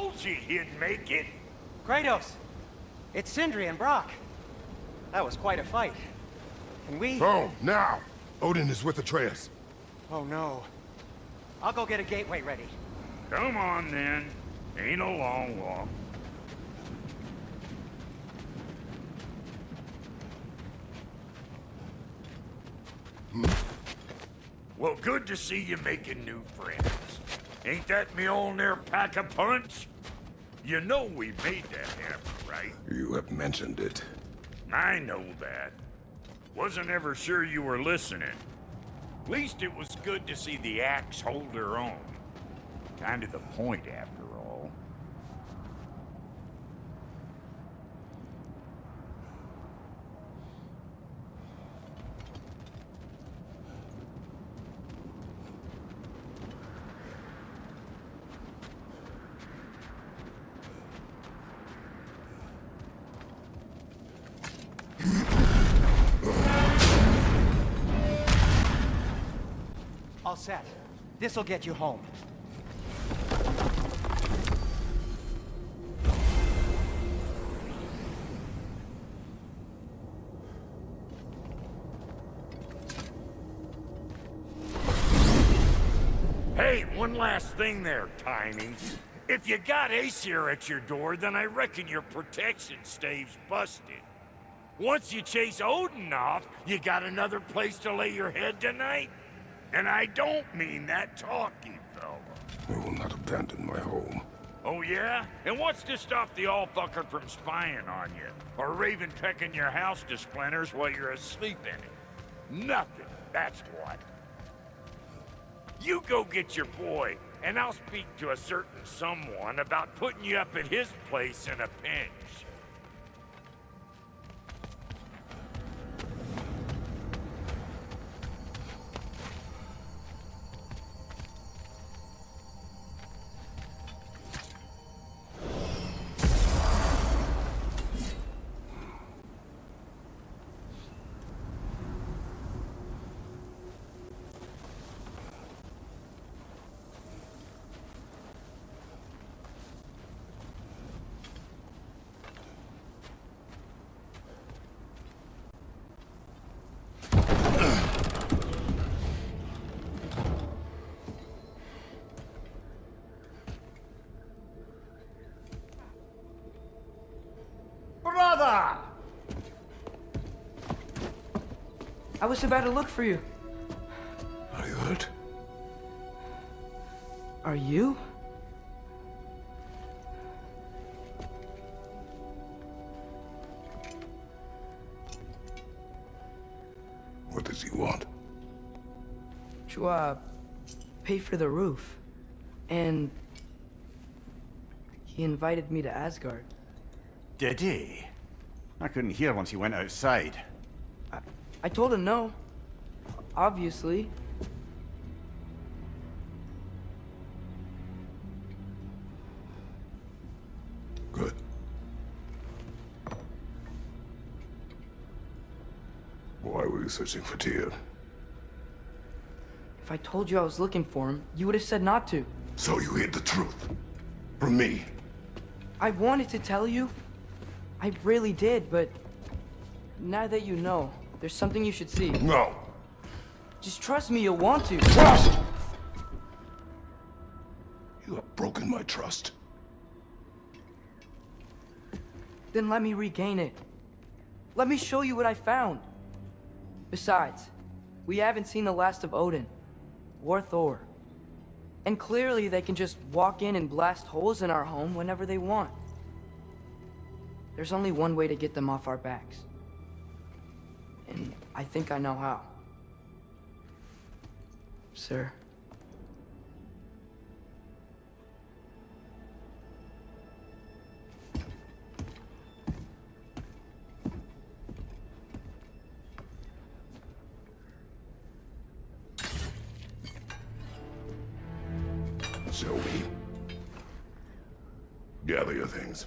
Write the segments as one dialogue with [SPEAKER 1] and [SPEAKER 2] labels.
[SPEAKER 1] told you he'd make it.
[SPEAKER 2] Kratos, it's Sindri and Brock. That was quite a fight. Can we...
[SPEAKER 3] Oh, now! Odin is with Atreus.
[SPEAKER 2] Oh no. I'll go get a gateway ready.
[SPEAKER 1] Come on then. Ain't a long walk. Well, good to see you making new friends. Ain't that Mjolnir pack a punch? You know we made that hammer, right?
[SPEAKER 3] You have mentioned it.
[SPEAKER 1] I know that. Wasn't ever sure you were listening. At least it was good to see the axe hold her own. Kind of the point, after all.
[SPEAKER 2] All set. This'll get you home.
[SPEAKER 1] Hey, one last thing there, Tiny. If you got Aesir at your door, then I reckon your protection stave's busted. Once you chase Odin off, you got another place to lay your head tonight? And I don't mean that talky fella.
[SPEAKER 3] I will not abandon my home.
[SPEAKER 1] Oh yeah? And what's to stop the all-fucker from spying on you? Or Raven pecking your house to splinters while you're asleep in it? Nothing, that's what. You go get your boy, and I'll speak to a certain someone about putting you up at his place in a pinch.
[SPEAKER 2] Brother!
[SPEAKER 4] I was about to look for you.
[SPEAKER 3] Are you hurt?
[SPEAKER 4] Are you?
[SPEAKER 3] What does he want?
[SPEAKER 4] To, pay for the roof. And... he invited me to Asgard.
[SPEAKER 5] Did he? I couldn't hear once he went outside.
[SPEAKER 4] I told him no. Obviously.
[SPEAKER 3] Good. Why were you searching for Tyr?
[SPEAKER 4] If I told you I was looking for him, you would have said not to.
[SPEAKER 3] So you hid the truth. From me.
[SPEAKER 4] I wanted to tell you. I really did, but... now that you know, there's something you should see.
[SPEAKER 3] No.
[SPEAKER 4] Just trust me, you'll want to.
[SPEAKER 3] Trust! You have broken my trust.
[SPEAKER 4] Then let me regain it. Let me show you what I found. Besides, we haven't seen the last of Odin. Or Thor. And clearly they can just walk in and blast holes in our home whenever they want. There's only one way to get them off our backs. And I think I know how. Sir.
[SPEAKER 3] Shall we? Gather your things.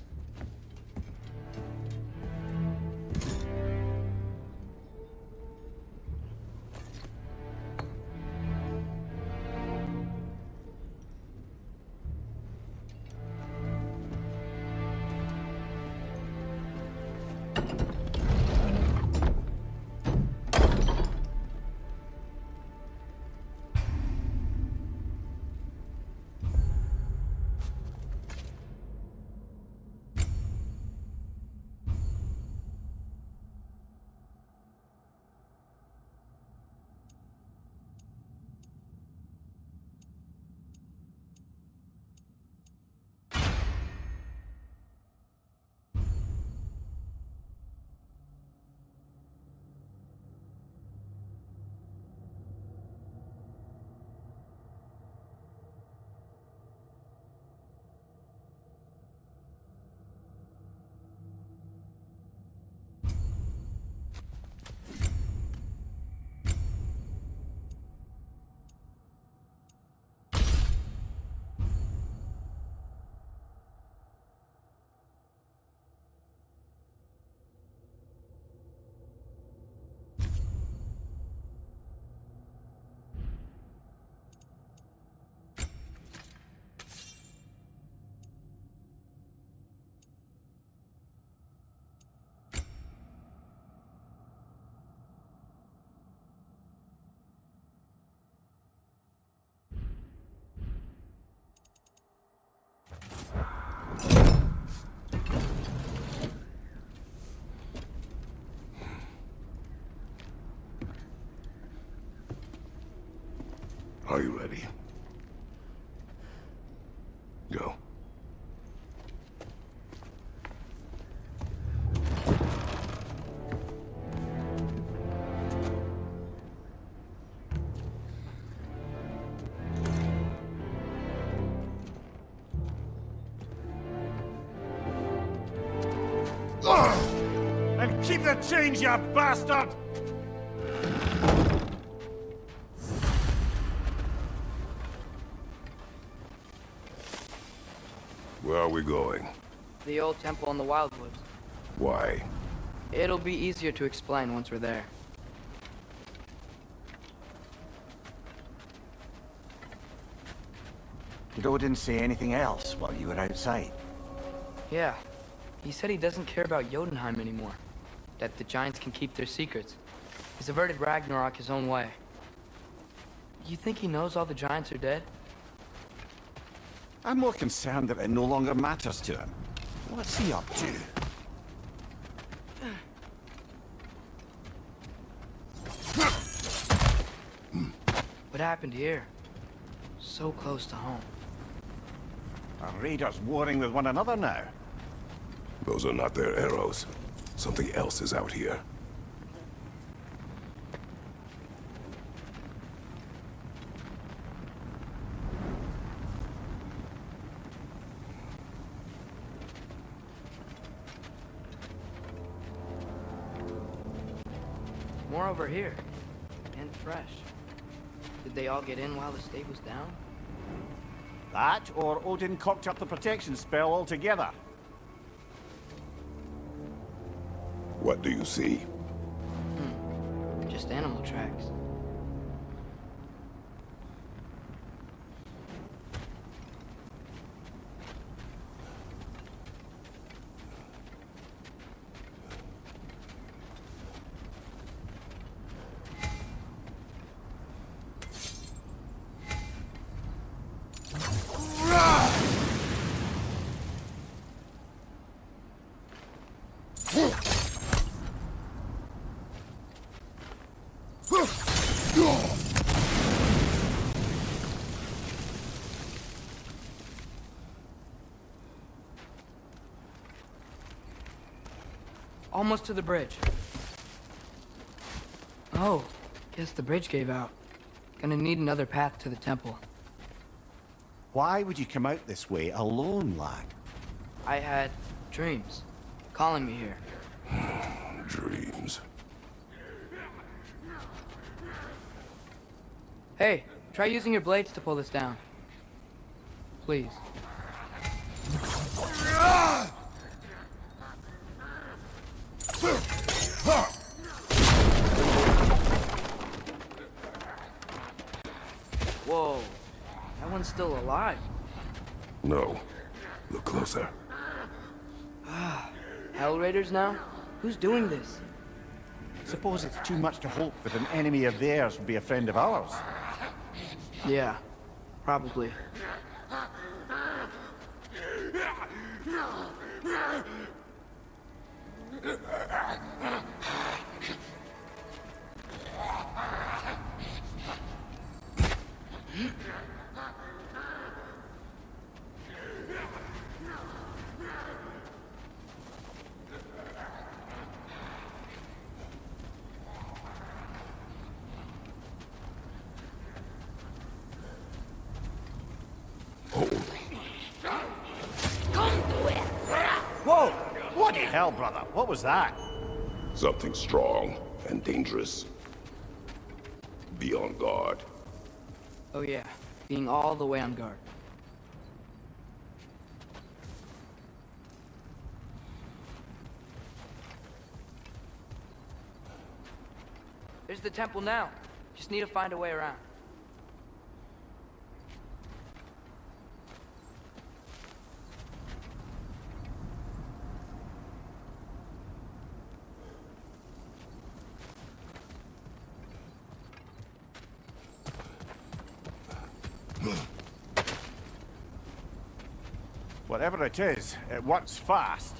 [SPEAKER 3] Are you ready? Go.
[SPEAKER 5] And keep the change, you bastard!
[SPEAKER 3] Where are we going?
[SPEAKER 4] The old temple in the Wildwoods.
[SPEAKER 3] Why?
[SPEAKER 4] It'll be easier to explain once we're there.
[SPEAKER 5] Did Odin say anything else while you were outside?
[SPEAKER 4] Yeah. He said he doesn't care about Jotunheim anymore. That the Giants can keep their secrets. He's averted Ragnarok his own way. You think he knows all the Giants are dead?
[SPEAKER 5] I'm more concerned that it no longer matters to him. What's he up to?
[SPEAKER 4] What happened here? So close to home.
[SPEAKER 5] Are raiders warring with one another now?
[SPEAKER 3] Those are not their arrows. Something else is out here.
[SPEAKER 4] More over here. And fresh. Did they all get in while the state was down?
[SPEAKER 5] That, or Odin cocked up the protection spell altogether.
[SPEAKER 3] What do you see?
[SPEAKER 4] Just animal tracks. Almost to the bridge. Oh, guess the bridge gave out. Gonna need another path to the temple.
[SPEAKER 5] Why would you come out this way alone, lad?
[SPEAKER 4] I had dreams calling me here.
[SPEAKER 3] Dreams.
[SPEAKER 4] Hey, try using your blades to pull this down. Please. Whoa, that one's still alive.
[SPEAKER 3] No. Look closer.
[SPEAKER 4] Hell Raiders now? Who's doing this?
[SPEAKER 5] Suppose it's too much to hope that an enemy of theirs would be a friend of ours.
[SPEAKER 4] Yeah, probably.
[SPEAKER 5] Whoa! Bloody hell, brother. What was that?
[SPEAKER 3] Something strong and dangerous. Be on guard.
[SPEAKER 4] Oh yeah, being all the way on guard. There's the temple now. Just need to find a way around.
[SPEAKER 5] Whatever it is, it works fast.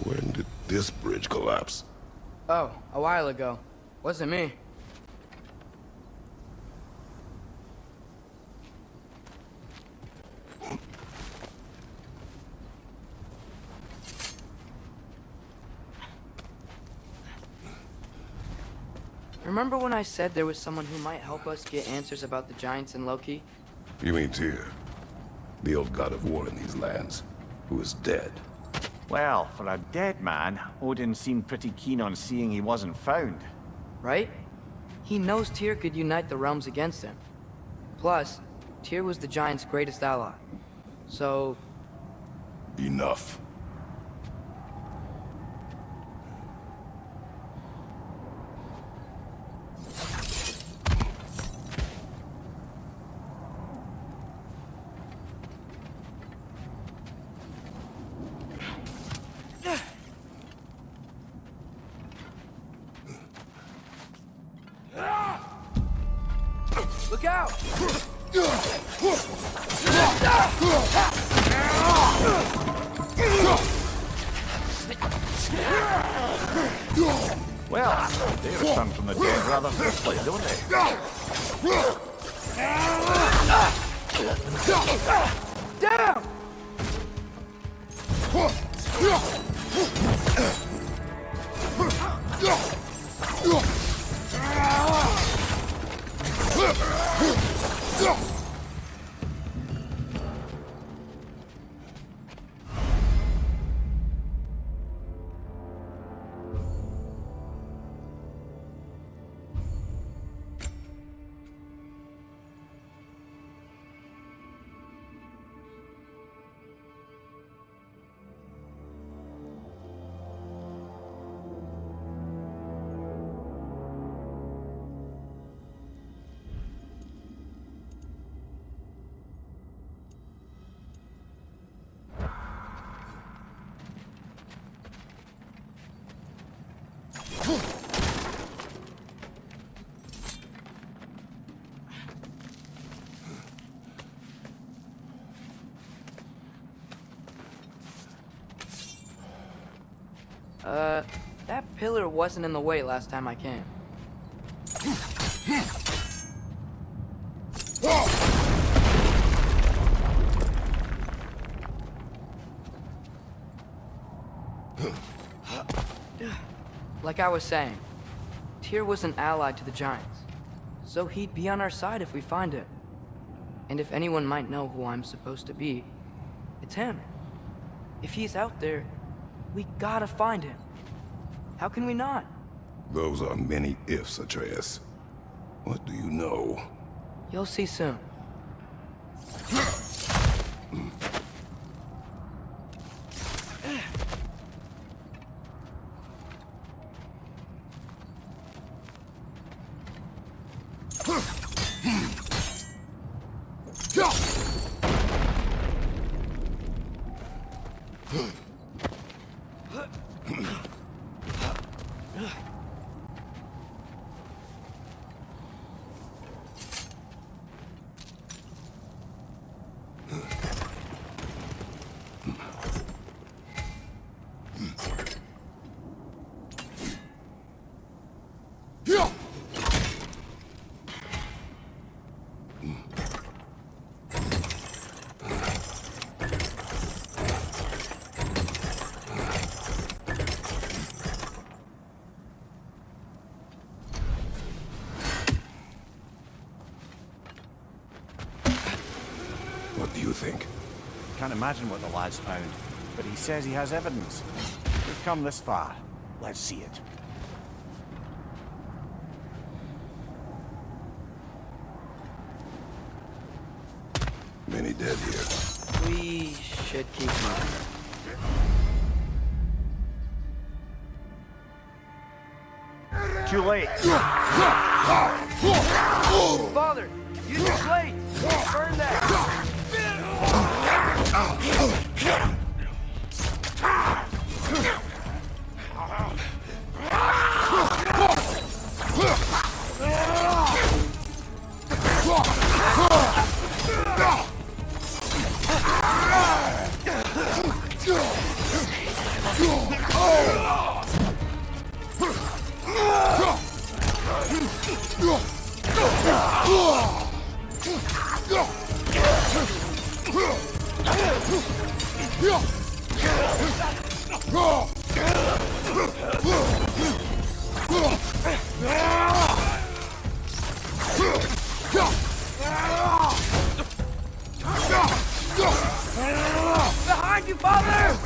[SPEAKER 3] When did this bridge collapse?
[SPEAKER 4] Oh, a while ago. Wasn't me. Remember when I said there was someone who might help us get answers about the giants and Loki?
[SPEAKER 3] You mean Tyr, the old god of war in these lands, who is dead.
[SPEAKER 5] Well, for a dead man, Odin seemed pretty keen on seeing he wasn't found.
[SPEAKER 4] Right? He knows Tyr could unite the realms against him. Plus, Tyr was the giant's greatest ally. So...
[SPEAKER 3] Enough.
[SPEAKER 4] Look out!
[SPEAKER 5] Well, they return from the dead rather swiftly, don't they?
[SPEAKER 4] Down! That pillar wasn't in the way last time I came. Like I was saying, Tyr was an ally to the Giants, so he'd be on our side if we find him. And if anyone might know who I'm supposed to be, it's him. If he's out there, we gotta find him. How can we not?
[SPEAKER 3] Those are many ifs, Atreus. What do you know?
[SPEAKER 4] You'll see soon.
[SPEAKER 3] What do you think?
[SPEAKER 5] Can't imagine what the lad's found, but he says he has evidence. We've come this far. Let's see it.
[SPEAKER 3] Many dead here.
[SPEAKER 4] We should keep moving.
[SPEAKER 5] Too late.
[SPEAKER 4] Father, use your blade! Burn that! Behind you, Father!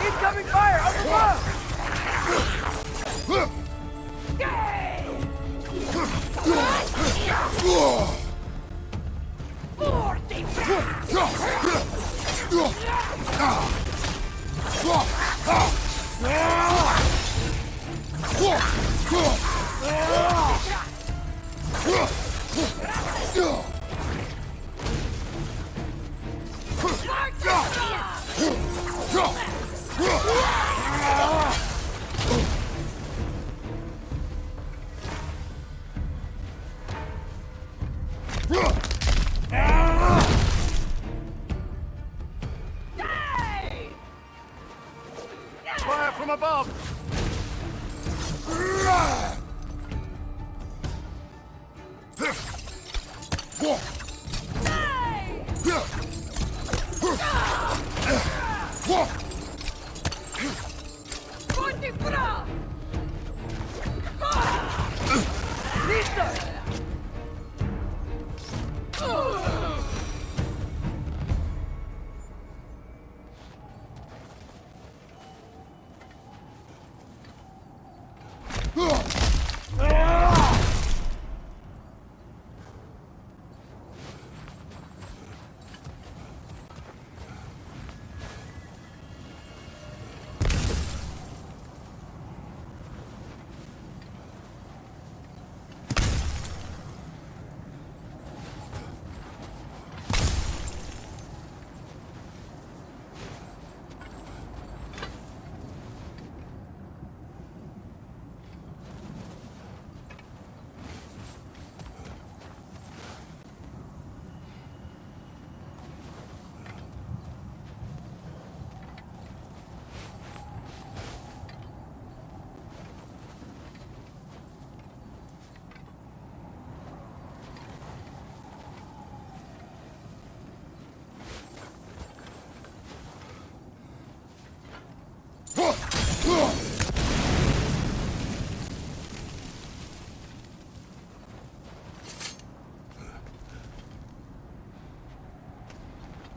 [SPEAKER 4] Incoming fire! Up above!
[SPEAKER 5] Fire from above!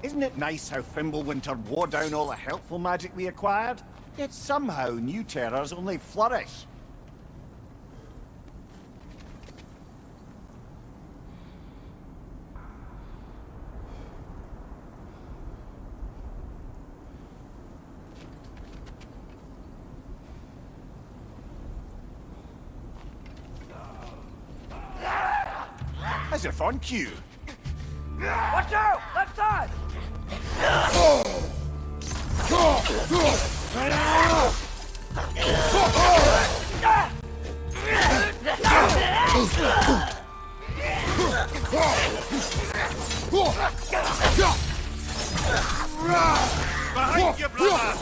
[SPEAKER 5] Isn't it nice how Fimbulwinter wore down all the helpful magic we acquired? Yet somehow new terrors only flourish. As if on cue.
[SPEAKER 4] Watch out! Left side!
[SPEAKER 5] Behind you, brother!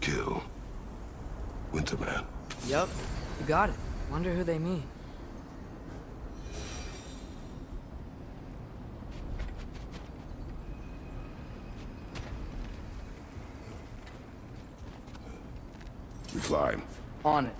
[SPEAKER 3] Kill. Winterman.
[SPEAKER 4] Yup, you got it. Wonder who they mean.
[SPEAKER 3] We climb.
[SPEAKER 4] On it.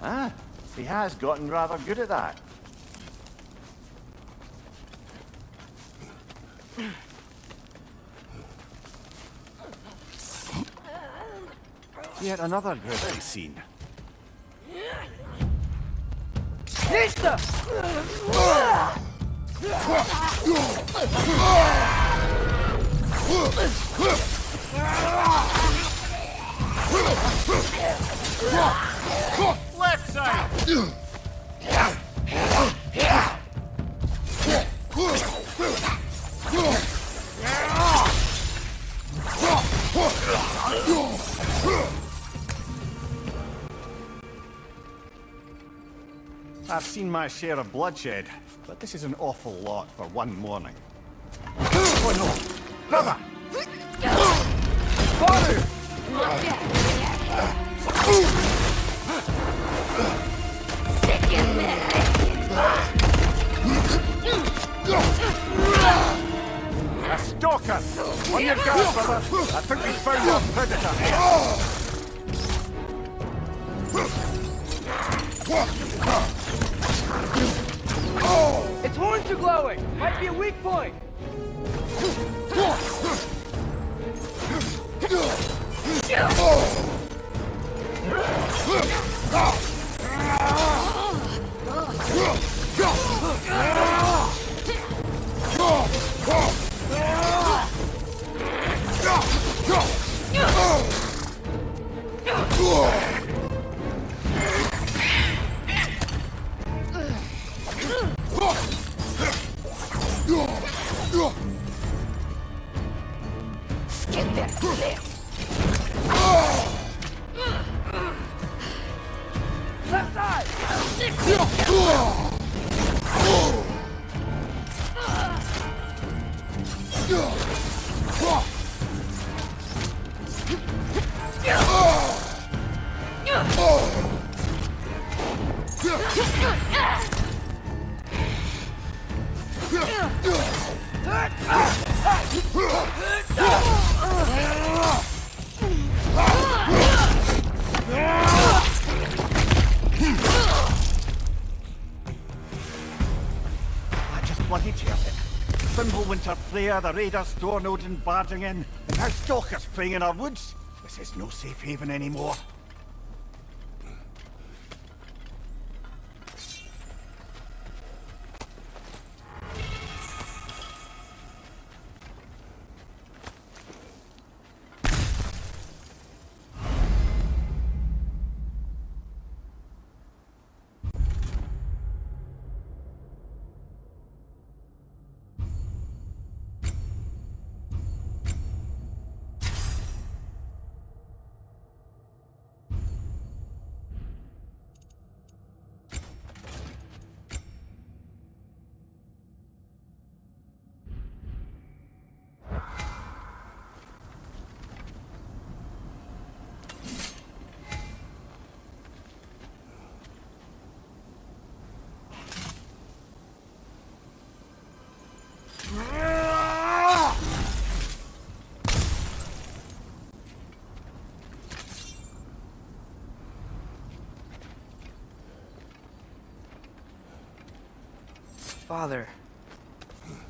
[SPEAKER 5] Ah, he has gotten rather good at that. Yet another grisly scene.
[SPEAKER 4] Nista!
[SPEAKER 5] Left side! I've seen my share of bloodshed, but this is an awful lot for one morning. Oh no! Brother! Father! A stalker! On your guard, brother! I think we found your predator here!
[SPEAKER 4] Its horns are glowing! Might be a weak point! Left side!
[SPEAKER 5] Bloody tale it. Fimbulwinter Freya, the raiders, Storm Odin barging in, and now stalkers preying in our woods. This is no safe haven anymore.
[SPEAKER 4] Father,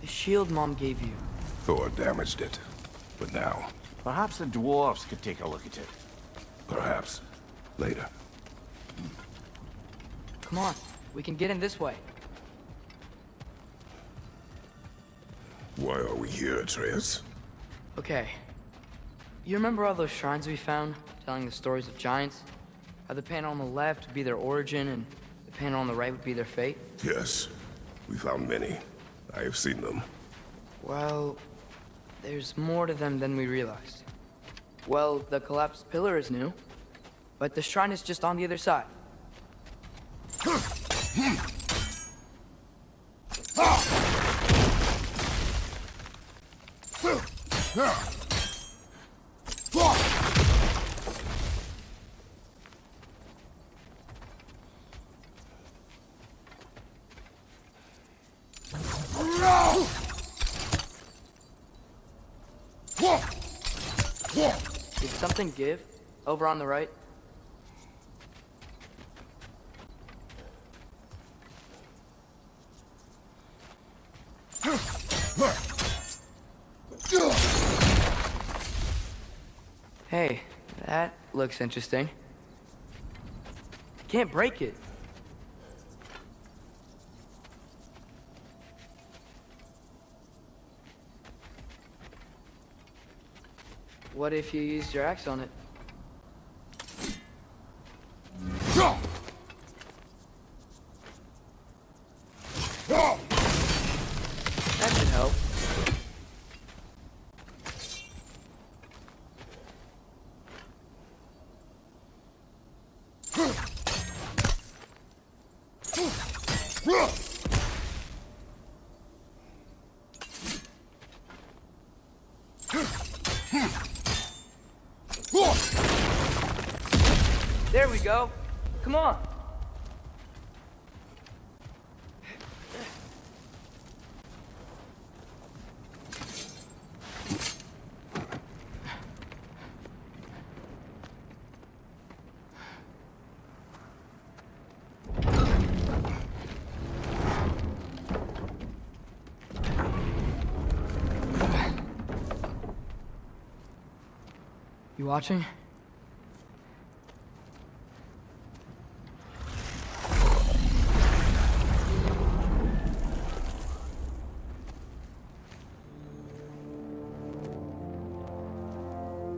[SPEAKER 4] the shield Mom gave you.
[SPEAKER 3] Thor damaged it. But now,
[SPEAKER 5] Perhaps the dwarves could take a look at it.
[SPEAKER 3] perhaps, later.
[SPEAKER 4] Come on, we can get in this way.
[SPEAKER 3] Why are we here, Atreus?
[SPEAKER 4] Okay. You remember all those shrines we found, telling the stories of giants? How the panel on the left would be their origin, and the panel on the right would be their fate?
[SPEAKER 3] Yes, we found many. I have seen them.
[SPEAKER 4] Well, there's more to them than we realized. Well, the collapsed pillar is new, but the shrine is just on the other side. Did something give? Over on the right? Hey, that looks interesting. Can't break it. What if you used your axe on it? That should help. There we go. Come on. You watching?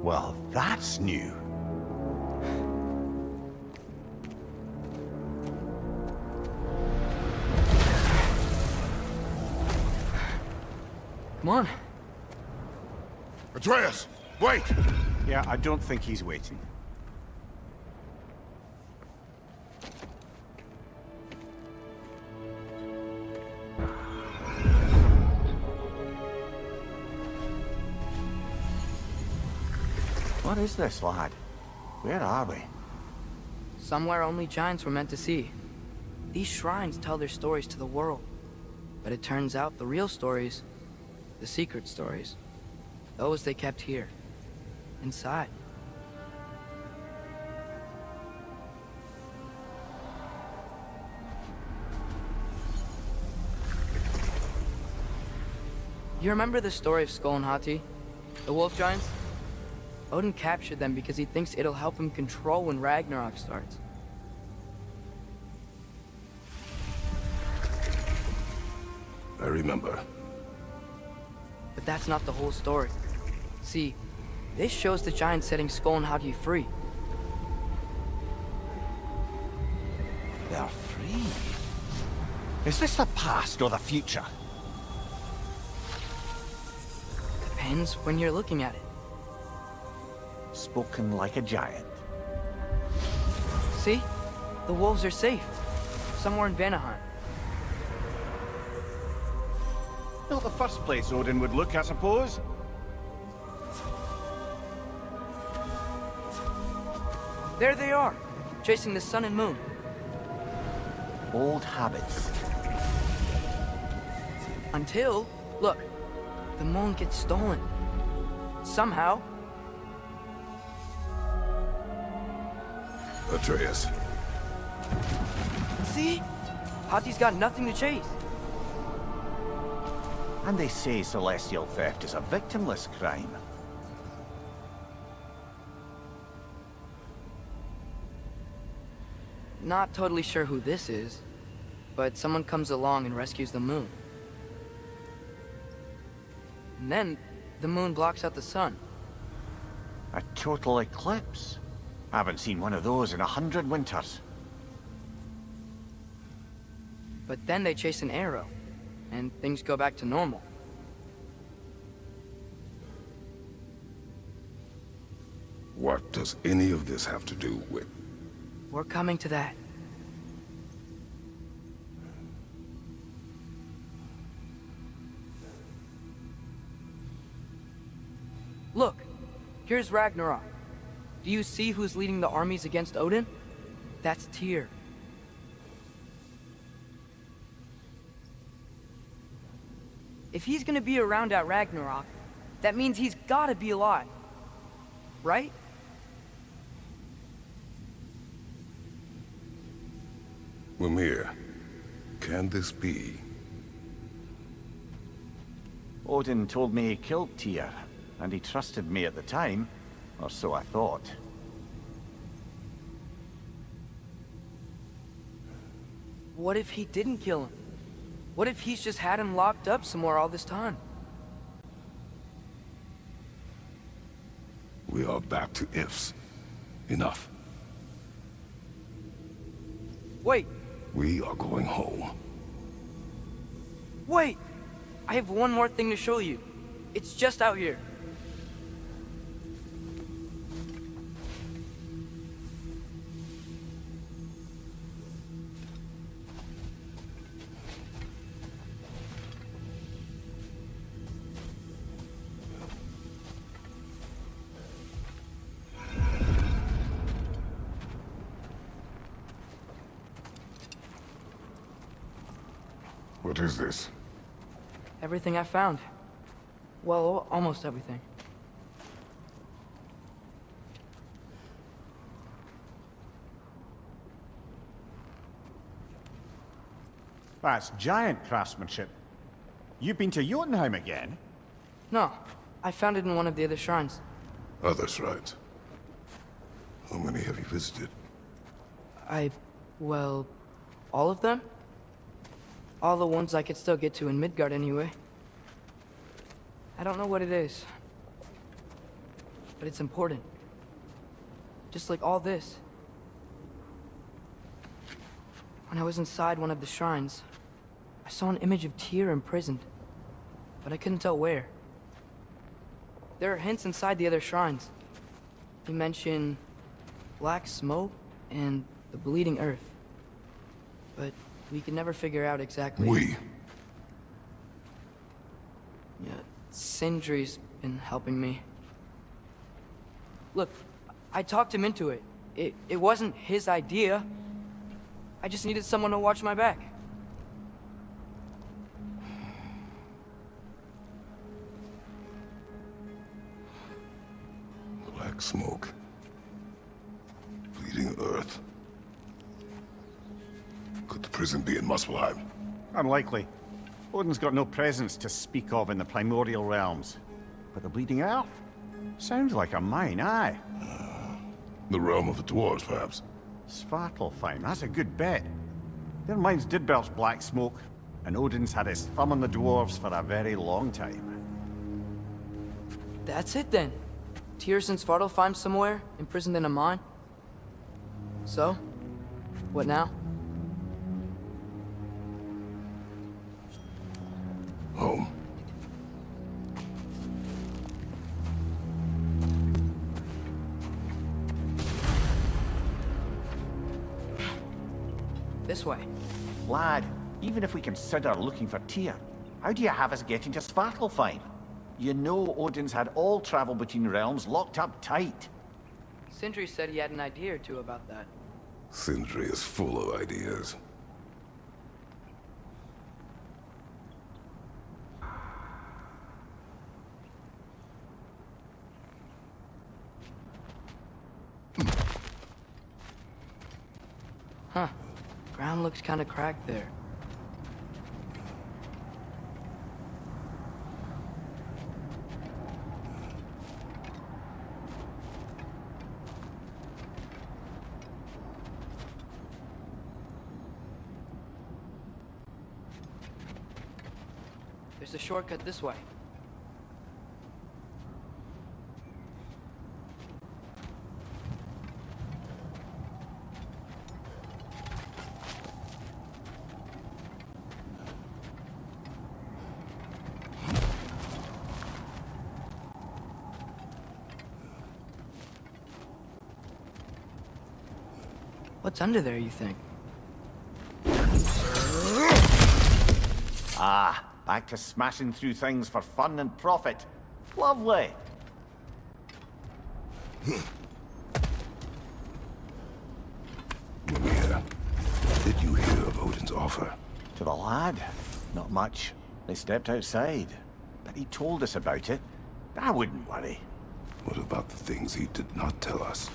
[SPEAKER 5] Well, that's new.
[SPEAKER 4] Come on.
[SPEAKER 3] Atreus, wait!
[SPEAKER 5] Yeah, I don't think he's waiting. What is this, lad? Where are we?
[SPEAKER 4] Somewhere only giants were meant to see. These shrines tell their stories to the world. But it turns out the real stories, the secret stories, those they kept here, inside. You remember the story of Skull and Hati? The wolf giants? Odin captured them because he thinks it'll help him control when Ragnarok starts.
[SPEAKER 3] I remember.
[SPEAKER 4] But that's not the whole story. See, this shows the giants setting Skull and Hati free.
[SPEAKER 5] They're free. Is this the past or the future?
[SPEAKER 4] Depends when you're looking at it.
[SPEAKER 5] Spoken like a giant.
[SPEAKER 4] See? The wolves are safe. Somewhere in Vanaheim.
[SPEAKER 5] Not the first place Odin would look, I suppose.
[SPEAKER 4] There they are, chasing the sun and moon.
[SPEAKER 5] Old habits.
[SPEAKER 4] Until, look, the moon gets stolen. Somehow.
[SPEAKER 3] Atreus.
[SPEAKER 4] See? Hati's got nothing to chase.
[SPEAKER 5] And they say celestial theft is a victimless crime.
[SPEAKER 4] Not totally sure who this is, but someone comes along and rescues the moon. And then, the moon blocks out the sun.
[SPEAKER 5] A total eclipse? I haven't seen one of those in 100 winters.
[SPEAKER 4] But then they chase an arrow, and things go back to normal.
[SPEAKER 3] What does any of this have to do with...
[SPEAKER 4] We're coming to that. Look, here's Ragnarok. Do you see who's leading the armies against Odin? That's Tyr. If he's gonna be around at Ragnarok, that means he's gotta be alive. Right?
[SPEAKER 3] Mimir, can this be?
[SPEAKER 5] Odin told me he killed Tyr, and he trusted me at the time, or so I thought.
[SPEAKER 4] What if he didn't kill him? What if he's just had him locked up somewhere all this time?
[SPEAKER 3] We are back to ifs. Enough.
[SPEAKER 4] Wait,
[SPEAKER 3] We are going home.
[SPEAKER 4] wait! I have one more thing to show you. It's just out here.
[SPEAKER 3] What is this?
[SPEAKER 4] Everything I found. Well, almost everything.
[SPEAKER 5] That's giant craftsmanship. You've been to Jotunheim again?
[SPEAKER 4] No, I found it in one of the other shrines.
[SPEAKER 3] Other shrines. How many have you visited?
[SPEAKER 4] Well, all of them? All the ones I could still get to in Midgard anyway. I don't know what it is, but it's important. Just like all this. When I was inside one of the shrines, I saw an image of Tyr imprisoned, but I couldn't tell where. There are hints inside the other shrines. They mention black smoke and the bleeding earth, but we could never figure out exactly.
[SPEAKER 3] We.
[SPEAKER 4] Yeah, Sindri's been helping me. Look, I talked him into it. It wasn't his idea. I just needed someone to watch my back.
[SPEAKER 3] Black smoke. Bleeding earth. Could the prison be in Muspelheim?
[SPEAKER 5] Unlikely. Odin's got no presence to speak of in the primordial realms. But the Bleeding Earth? Sounds like a mine, aye.
[SPEAKER 3] The realm of the dwarves, perhaps.
[SPEAKER 5] Svartalfheim, that's a good bet. Their mines did belch black smoke, and Odin's had his thumb on the dwarves for a very long time.
[SPEAKER 4] That's it then. Tyr's in Svartalfheim somewhere, imprisoned in a mine. So, what now?
[SPEAKER 3] Home.
[SPEAKER 4] This way.
[SPEAKER 5] Lad, even if we consider looking for Tyr, how do you have us getting to Svartalfheim? You know Odin's had all travel between realms locked up tight.
[SPEAKER 4] Sindri said he had an idea or two about that.
[SPEAKER 3] Sindri is full of ideas.
[SPEAKER 4] Huh. Ground looks kinda cracked there. There's a shortcut this way. What's under there, you think?
[SPEAKER 5] Ah, back to smashing through things for fun and profit. Lovely.
[SPEAKER 3] Mimir, did you hear of Odin's offer?
[SPEAKER 5] To the lad? Not much. They stepped outside. But he told us about it. I wouldn't worry.
[SPEAKER 3] What about the things he did not tell us?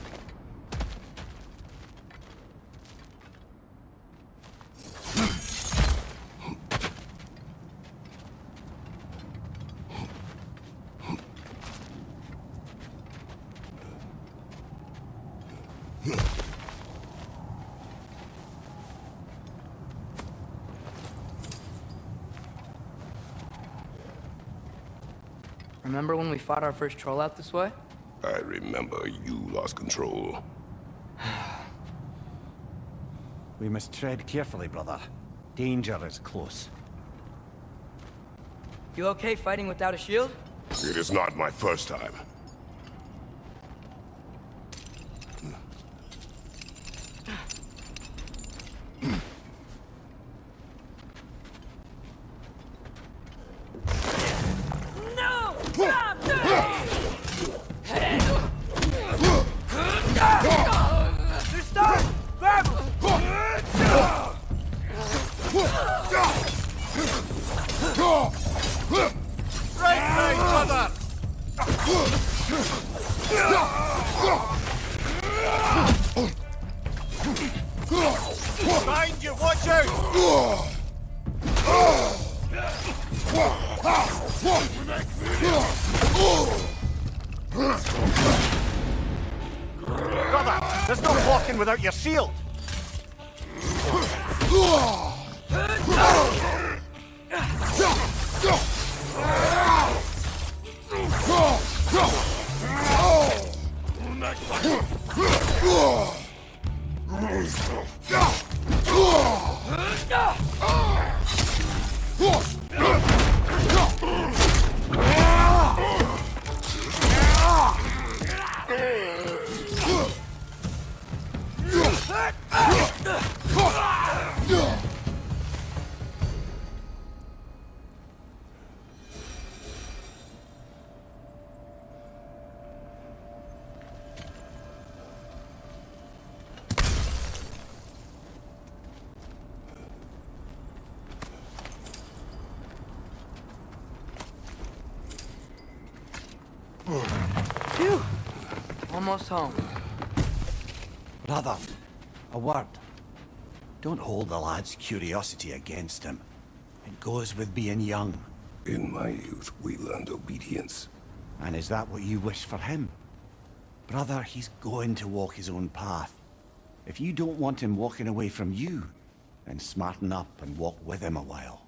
[SPEAKER 4] Remember when we fought our first troll out this way?
[SPEAKER 3] I remember you lost control.
[SPEAKER 6] We must tread carefully, brother. Danger is close.
[SPEAKER 4] You okay fighting without a shield?
[SPEAKER 3] It is not my first time.
[SPEAKER 5] Behind you, watch out! Brother, there's no walking without your shield!
[SPEAKER 4] Phew! Almost home.
[SPEAKER 6] Brother, a word. Don't hold the lad's curiosity against him. It goes with being young.
[SPEAKER 3] In my youth, we learned obedience.
[SPEAKER 6] And is that what you wish for him? Brother, he's going to walk his own path. If you don't want him walking away from you, then smarten up and walk with him a while.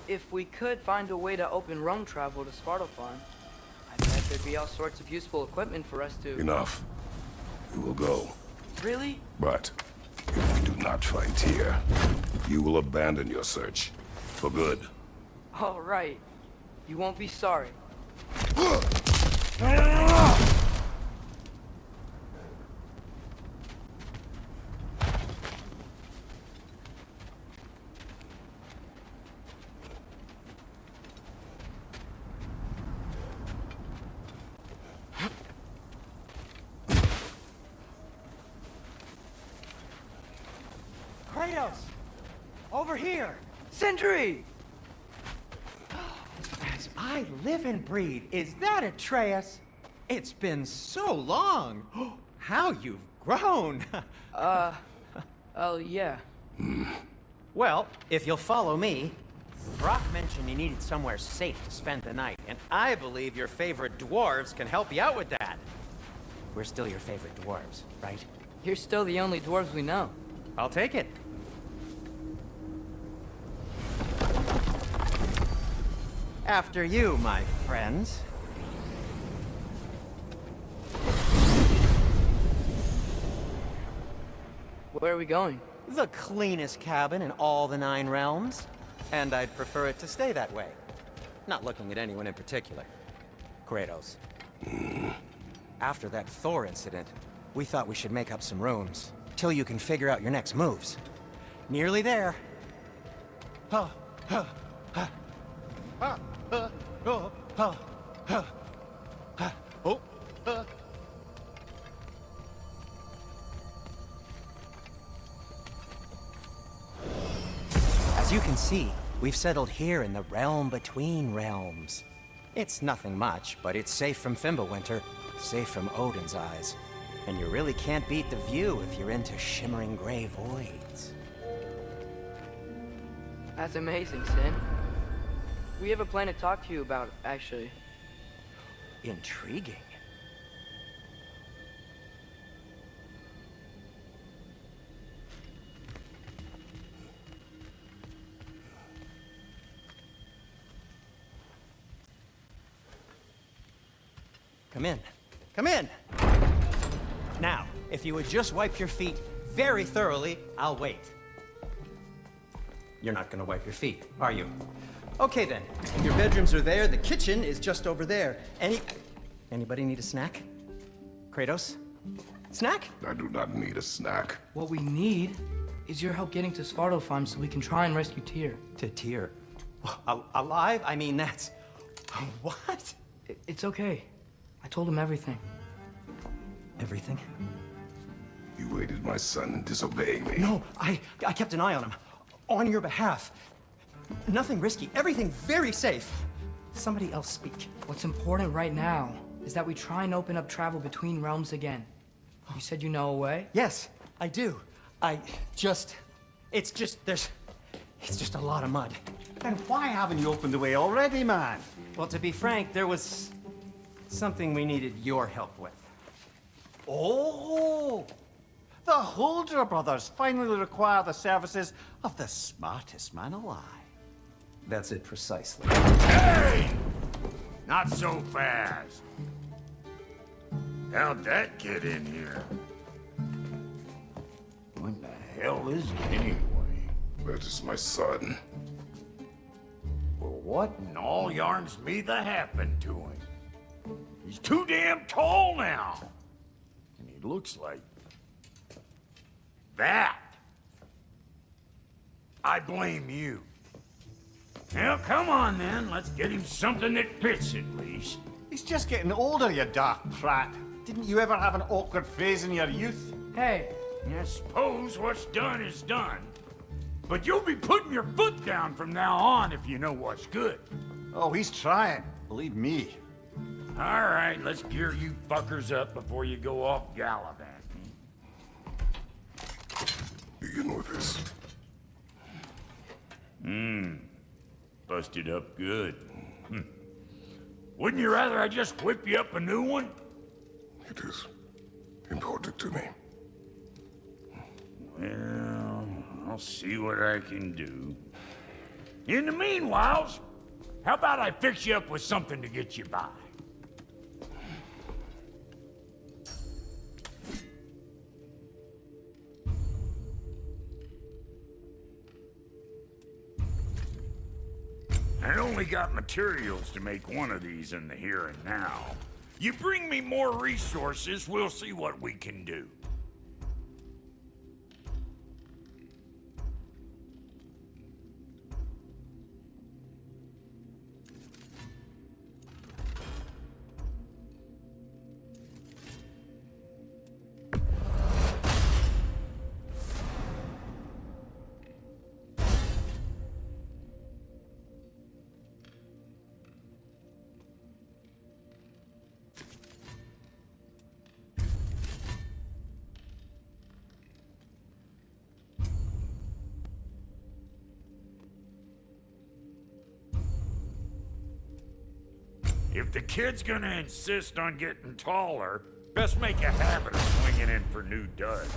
[SPEAKER 4] If we could find a way to open roam travel to Svartalfheim, I bet there'd be all sorts of useful equipment for us to...
[SPEAKER 3] Enough. We will go.
[SPEAKER 4] Really?
[SPEAKER 3] But if we do not find Tyr, you will abandon your search. For good.
[SPEAKER 4] All right. You won't be sorry.
[SPEAKER 2] Kratos! Over here!
[SPEAKER 4] Sindri!
[SPEAKER 2] As I live and breathe, is that Atreus? It's been so long! How you've grown!
[SPEAKER 4] Oh, yeah.
[SPEAKER 2] Well, if you'll follow me, Brock mentioned you needed somewhere safe to spend the night, and I believe your favorite dwarves can help you out with that. we're still your favorite dwarves, right?
[SPEAKER 4] You're still the only dwarves we know.
[SPEAKER 2] I'll take it. After you, my friends.
[SPEAKER 4] Where are we going?
[SPEAKER 2] The cleanest cabin in all the 9 realms. And I'd prefer it to stay that way. Not looking at anyone in particular. Kratos. After that Thor incident, we thought we should make up some rooms, till you can figure out your next moves. Nearly there. As you can see, we've settled here in the realm between realms. It's nothing much, but it's safe from Fimbulwinter, safe from Odin's eyes. And you really can't beat the view if you're into shimmering gray voids.
[SPEAKER 4] That's amazing, Sin. We have a plan to talk to you about, actually.
[SPEAKER 2] Intriguing. Come in. Come in! Now, if you would just wipe your feet very thoroughly, I'll wait. You're not gonna wipe your feet, are you? Okay then. Your bedrooms are there, the kitchen is just over there. Anybody need a snack? Kratos? Snack?
[SPEAKER 3] I do not need a snack.
[SPEAKER 4] What we need is your help getting to Svartalfheim so we can try and rescue Tyr.
[SPEAKER 2] To Tyr. Alive? I mean, that's... What?
[SPEAKER 4] It's okay. I told him everything.
[SPEAKER 2] Everything?
[SPEAKER 3] You aided my son in disobeying me.
[SPEAKER 2] No, I kept an eye on him. On your behalf. Nothing risky. Everything very safe. Somebody else speak.
[SPEAKER 4] What's important right now is that we try and open up travel between realms again. You said you know a way?
[SPEAKER 2] Yes, I do. It's just a lot of mud.
[SPEAKER 5] Then why haven't you opened the way already, man?
[SPEAKER 2] Well, to be frank, there was something we needed your help with.
[SPEAKER 5] Oh! The Holder brothers finally require the services of the smartest man alive.
[SPEAKER 2] That's it precisely.
[SPEAKER 1] Hey! Not so fast. How'd that get in here? What the hell is it anyway?
[SPEAKER 3] That is my son.
[SPEAKER 1] Well, what in all yarns me that happened to him? He's too damn tall now. And he looks like... that. I blame you. Well, come on then. Let's get him something that fits at least.
[SPEAKER 5] He's just getting older, you dark prat. Didn't you ever have an awkward phase in your youth?
[SPEAKER 4] Hey,
[SPEAKER 1] I suppose what's done is done. But you'll be putting your foot down from now on if you know what's good.
[SPEAKER 5] Oh, he's trying. Believe me.
[SPEAKER 1] All right, let's gear you fuckers up before you go off gallivanting.
[SPEAKER 3] Begin with this.
[SPEAKER 1] Busted up good. Wouldn't you rather I just whip you up a new one?
[SPEAKER 3] It is important to me.
[SPEAKER 1] Well, I'll see what I can do. In the meanwhile, how about I fix you up with something to get you by? I only got materials to make one of these in the here and now. You bring me more resources, we'll see what we can do. If the kid's gonna insist on getting taller, Best make a habit of swinging in for new duds.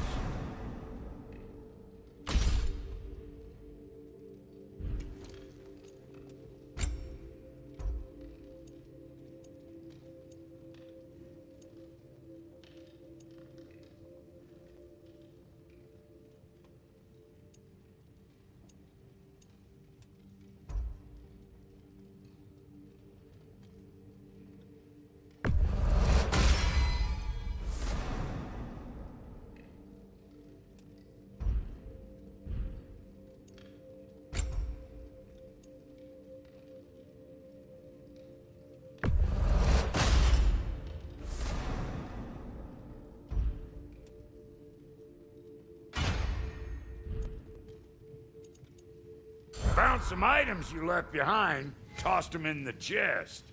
[SPEAKER 1] Found some items you left behind, tossed them in the chest.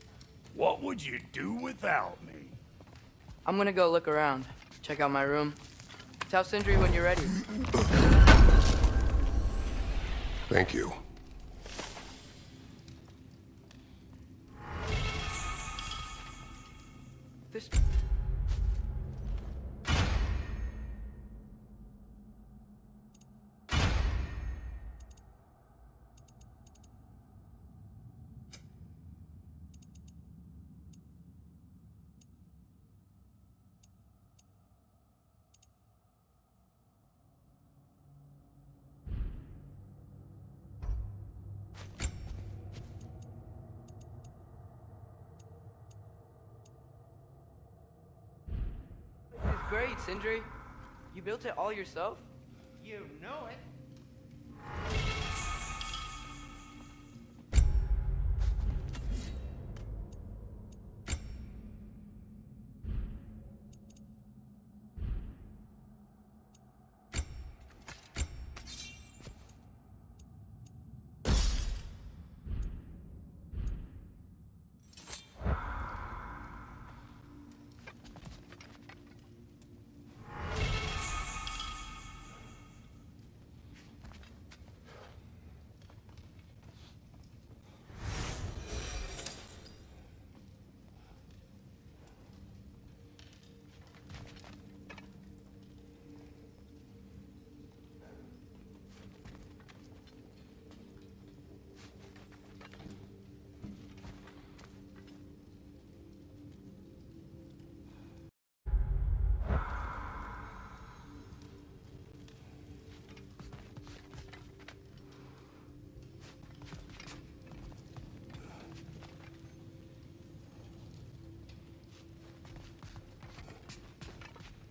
[SPEAKER 1] What would you do without me?
[SPEAKER 4] I'm gonna go look around. Check out my room. Tell Sindri when you're ready.
[SPEAKER 3] Thank you.
[SPEAKER 4] This... This is great, Sindri. You built it all yourself?
[SPEAKER 2] You know it.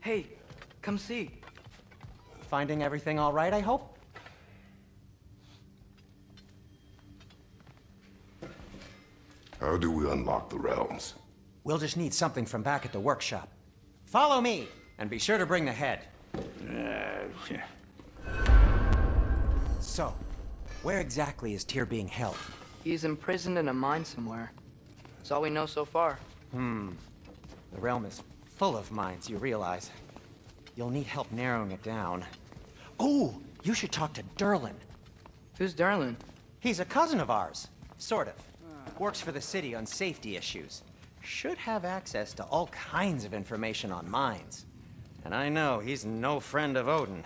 [SPEAKER 4] Hey, come see.
[SPEAKER 2] Finding everything all right, I hope?
[SPEAKER 3] How do we unlock the realms?
[SPEAKER 2] We'll just need something from back at the workshop. Follow me, and be sure to bring the head. So, where exactly is Tyr being held?
[SPEAKER 4] He's imprisoned in a mine somewhere. That's all we know so far.
[SPEAKER 2] The realm is full of mines, you realize. You'll need help narrowing it down. Oh, you should talk to Derlin.
[SPEAKER 4] Who's Darlin?
[SPEAKER 2] He's a cousin of ours, sort of. Works for the city on safety issues. Should have access to all kinds of information on mines. And I know he's no friend of Odin.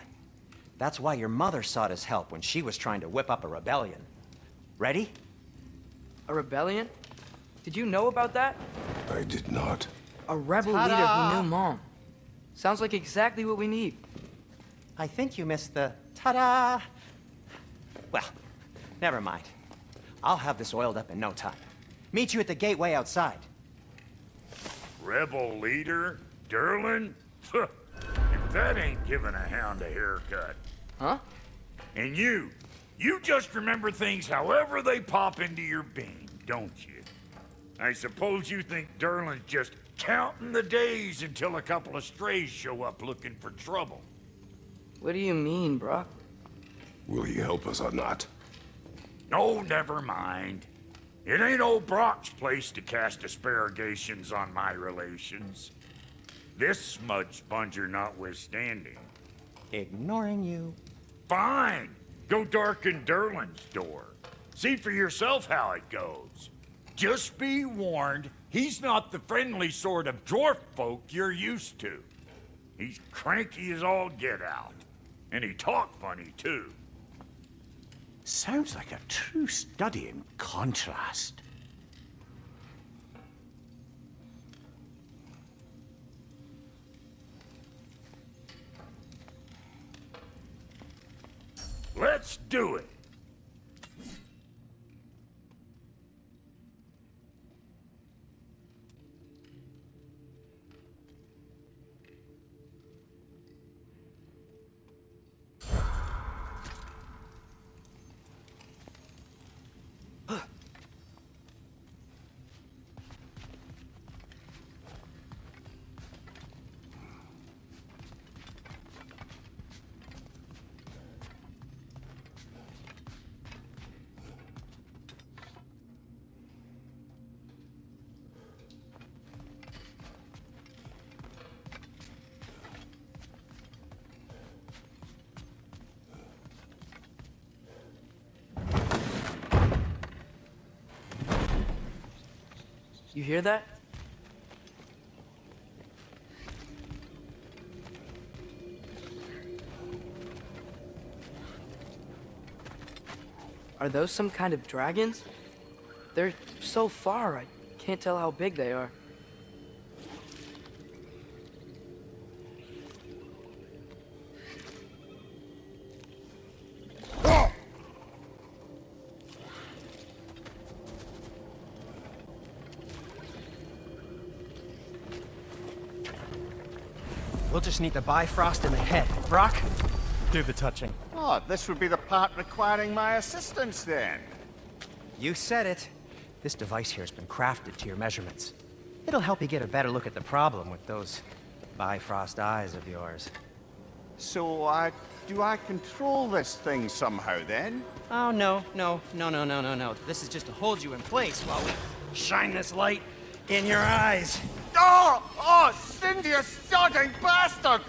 [SPEAKER 2] That's why your mother sought his help when she was trying to whip up a rebellion. Ready?
[SPEAKER 4] A rebellion? Did you know about that?
[SPEAKER 3] I did not.
[SPEAKER 4] A rebel
[SPEAKER 2] Ta-da!
[SPEAKER 4] leader who knew Mom. Sounds like exactly what we need.
[SPEAKER 2] I think you missed the ta-da. Well, never mind. I'll have this oiled up in no time. Meet you at the gateway outside.
[SPEAKER 1] Rebel leader? Derlin? If that ain't giving a hound a haircut.
[SPEAKER 4] Huh?
[SPEAKER 1] And you just remember things however they pop into your bean, don't you? I suppose you think Derlin's just counting the days until a couple of strays show up looking for trouble.
[SPEAKER 4] What do you mean, Brock?
[SPEAKER 3] Will he help us or not?
[SPEAKER 1] Oh, never mind. It ain't old Brock's place to cast asparagations on my relations. This smudge sponger notwithstanding.
[SPEAKER 2] Ignoring you.
[SPEAKER 1] Fine. Go darken Derlin's door. See for yourself how it goes. Just be warned, he's not the friendly sort of dwarf folk you're used to. He's cranky as all get out. And he talk funny, too.
[SPEAKER 6] Sounds like a true study in contrast.
[SPEAKER 1] Let's do it!
[SPEAKER 4] You hear that? Are those some kind of dragons? They're so far, I can't tell how big they are.
[SPEAKER 2] We'll just need the Bifrost in the head. Brock, do the touching.
[SPEAKER 5] Oh, this would be the part requiring my assistance then.
[SPEAKER 2] You said it. This device here has been crafted to your measurements. It'll help you get a better look at the problem with those Bifrost eyes of yours.
[SPEAKER 5] So, do I control this thing somehow then?
[SPEAKER 2] Oh, no. This is just to hold you in place while we shine this light in your eyes.
[SPEAKER 5] Oh! Oh, Cindy, you sodding bastard!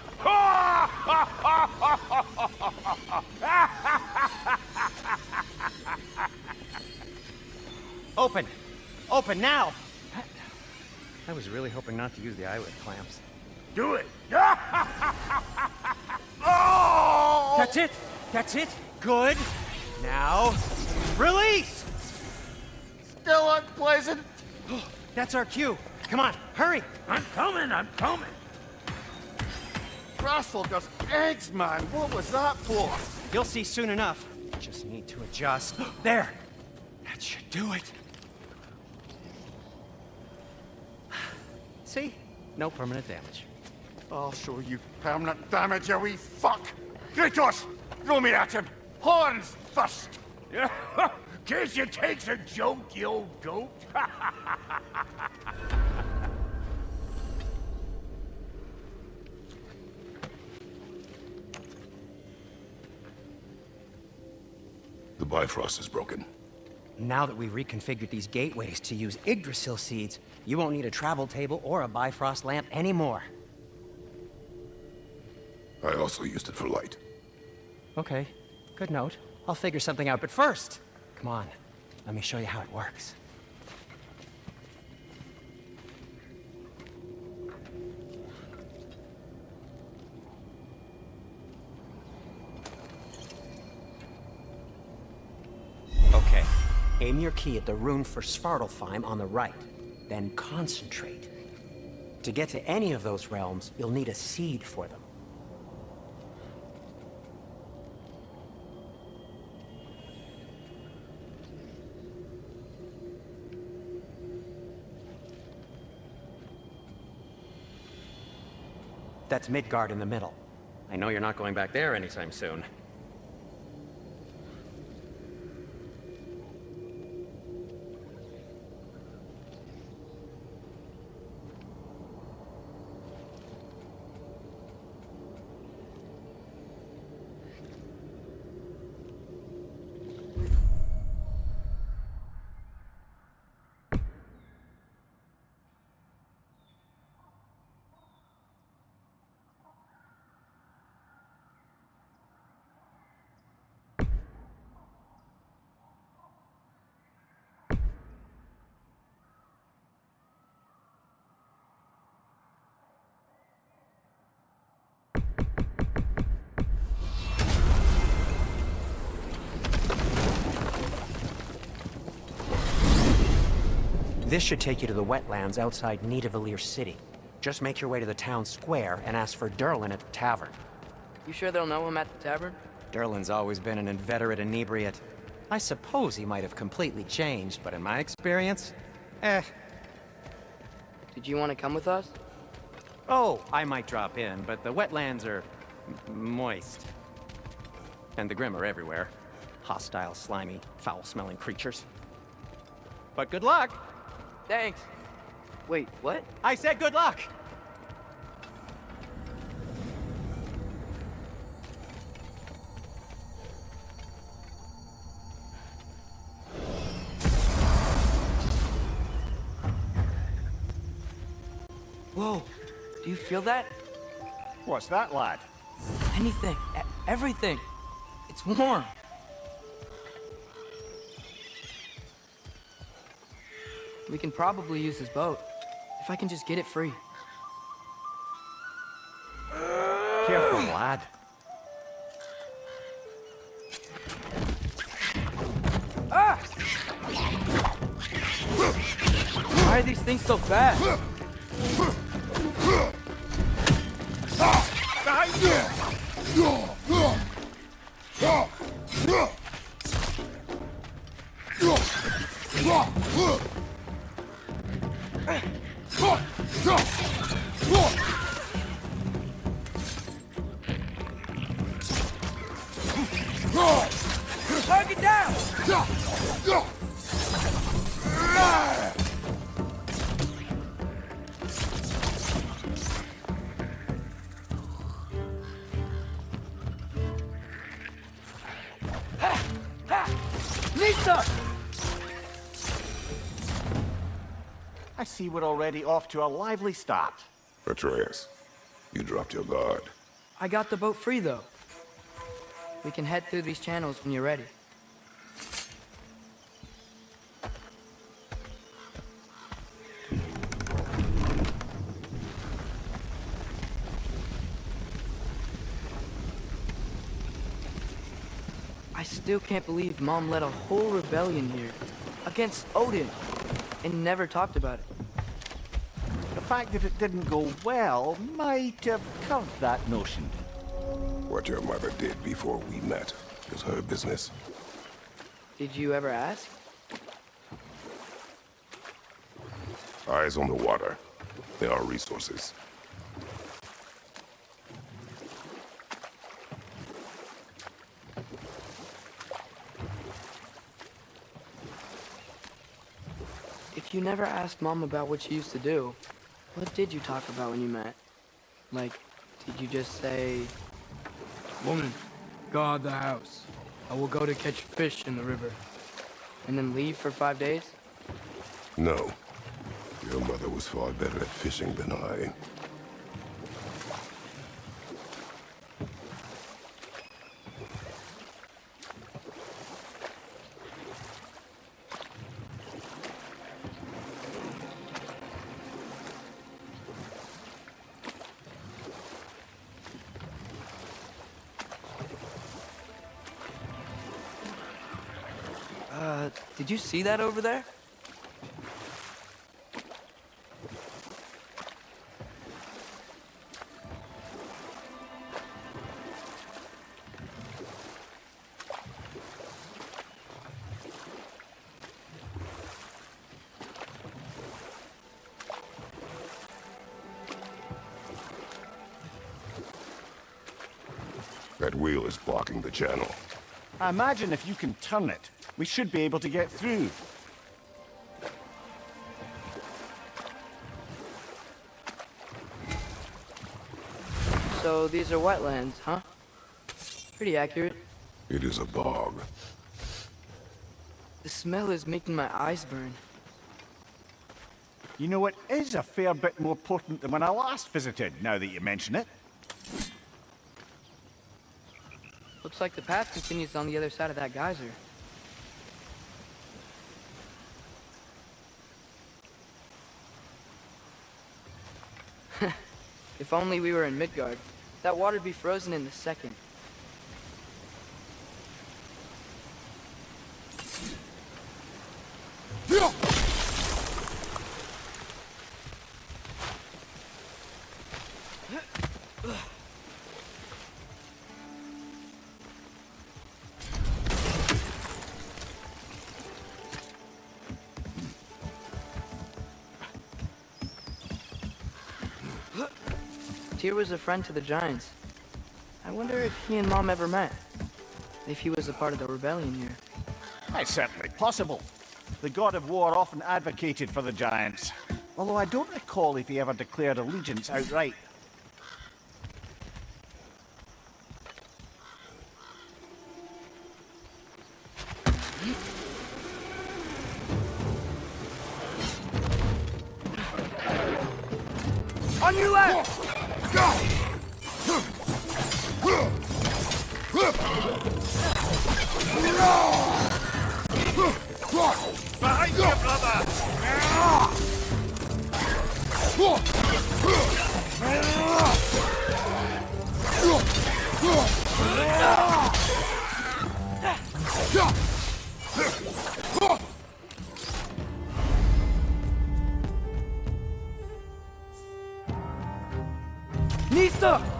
[SPEAKER 2] Open! Open now! I was really hoping not to use the eyelid clamps.
[SPEAKER 1] Do it!
[SPEAKER 5] Oh!
[SPEAKER 2] That's it! That's it! Good! Now, release!
[SPEAKER 5] Still unpleasant.
[SPEAKER 2] That's our cue. Come on, hurry!
[SPEAKER 1] I'm coming!
[SPEAKER 5] Grasshopper's eggs, man. What was that for?
[SPEAKER 2] You'll see soon enough. Just need to adjust. There! That should do it. See? No permanent damage.
[SPEAKER 5] I'll show you permanent damage, you wee fuck! Kratos! Throw me at him! Horns first!
[SPEAKER 1] Guess you takes a joke, you old goat.
[SPEAKER 3] The Bifrost is broken.
[SPEAKER 2] Now that we've reconfigured these gateways to use Yggdrasil seeds, you won't need a travel table or a Bifrost lamp anymore.
[SPEAKER 3] I also used it for light.
[SPEAKER 2] Okay, good note. I'll figure something out, but first, come on, let me show you how it works. Okay, aim your key at the rune for Svartalfheim on the right, then concentrate. To get to any of those realms, you'll need a seed for them. That's Midgard in the middle. I know you're not going back there anytime soon. This should take you to the wetlands outside Nidavellir City. Just make your way to the town square and ask for Derlin at the tavern.
[SPEAKER 4] You sure they'll know him at the tavern?
[SPEAKER 2] Derlin's always been an inveterate inebriate. I suppose he might have completely changed, but in my experience,
[SPEAKER 4] Did you want to come with us?
[SPEAKER 2] Oh, I might drop in, but the wetlands are moist. And the Grim are everywhere. Hostile, slimy, foul-smelling creatures. But good luck!
[SPEAKER 4] Thanks. Wait, what?
[SPEAKER 2] I said good luck!
[SPEAKER 4] Whoa, do you feel that?
[SPEAKER 5] What's that, lad?
[SPEAKER 4] Anything, everything. It's warm. We can probably use his boat, if I can just get it free.
[SPEAKER 5] Careful, lad.
[SPEAKER 4] Ah! Why are these things so fast?
[SPEAKER 5] Behind you!
[SPEAKER 4] Target down! Lisa!
[SPEAKER 5] I see we're already off to a lively start.
[SPEAKER 3] Atreus, you dropped your guard.
[SPEAKER 4] I got the boat free, though. We can head through these channels when you're ready. I still can't believe Mom led a whole rebellion here against Odin and never talked about it.
[SPEAKER 5] The fact that it didn't go well might have curved that notion.
[SPEAKER 3] What your mother did before we met is her business.
[SPEAKER 4] Did you ever ask?
[SPEAKER 3] Eyes on the water. There are resources.
[SPEAKER 4] If you never asked Mom about what she used to do, what did you talk about when you met? Like, did you just say, "Woman, guard the house. I will go to catch fish in the river," and then leave for 5 days?
[SPEAKER 3] No. Your mother was far better at fishing than I.
[SPEAKER 4] Did you see that over there?
[SPEAKER 3] That wheel is blocking the channel.
[SPEAKER 5] I imagine if you can turn it, we should be able to get through.
[SPEAKER 4] So these are wetlands, huh? Pretty accurate.
[SPEAKER 3] It is a bog.
[SPEAKER 4] The smell is making my eyes burn.
[SPEAKER 5] You know, it is a fair bit more potent than when I last visited, now that you mention it.
[SPEAKER 4] Looks like the path continues on the other side of that geyser. If only we were in Midgard, that water'd be frozen in a second. Tyr was a friend to the Giants. I wonder if he and Mom ever met. If he was a part of the rebellion here.
[SPEAKER 5] It's certainly possible. The god of war often advocated for the Giants. Although I don't recall if he ever declared allegiance outright.
[SPEAKER 4] On your left!
[SPEAKER 1] Behind you, brother!
[SPEAKER 4] Nista!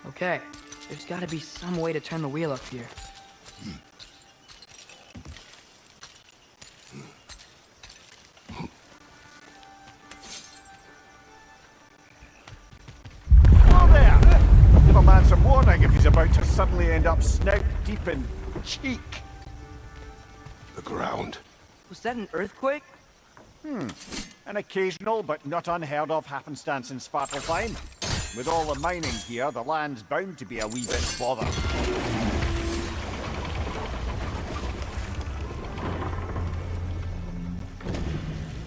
[SPEAKER 4] Okay, there's gotta be some way to turn the wheel up here.
[SPEAKER 5] Oh there! Give a man some warning if he's about to suddenly end up snout deep in cheek.
[SPEAKER 3] The ground.
[SPEAKER 4] Was that an earthquake?
[SPEAKER 5] An occasional but not unheard of happenstance in Svartalfheim. With all the mining here, the land's bound to be a wee bit bothered.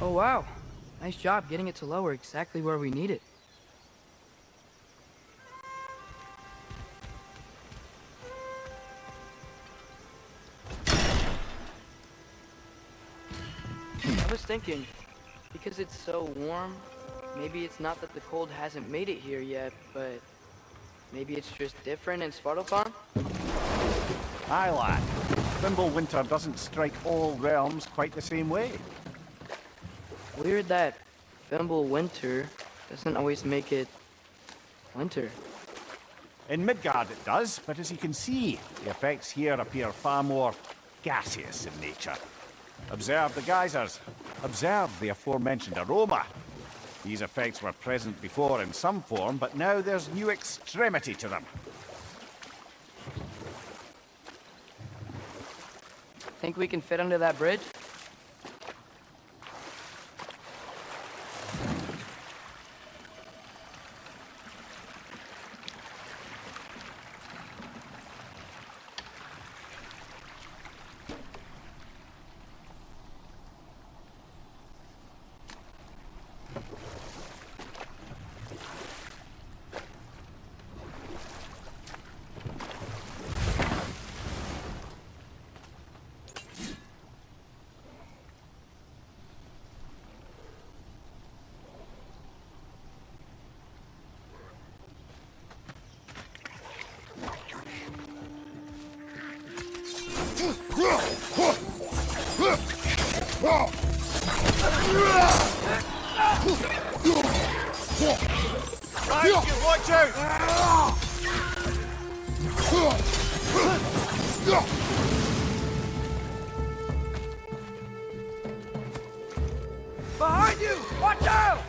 [SPEAKER 4] Oh wow, nice job getting it to lower exactly where we need it. I was thinking, because it's so warm, maybe it's not that the cold hasn't made it here yet, but maybe it's just different in Svartalfheim?
[SPEAKER 5] Aye, lad. Winter doesn't strike all realms quite the same way.
[SPEAKER 4] Weird that Winter doesn't always make it winter.
[SPEAKER 5] In Midgard it does, but as you can see, the effects here appear far more gaseous in nature. Observe the geysers. Observe the aforementioned aroma. These effects were present before in some form, but now there's new extremity to them.
[SPEAKER 4] Think we can fit under that bridge?
[SPEAKER 5] Behind you, watch out!
[SPEAKER 4] Behind you! Watch out!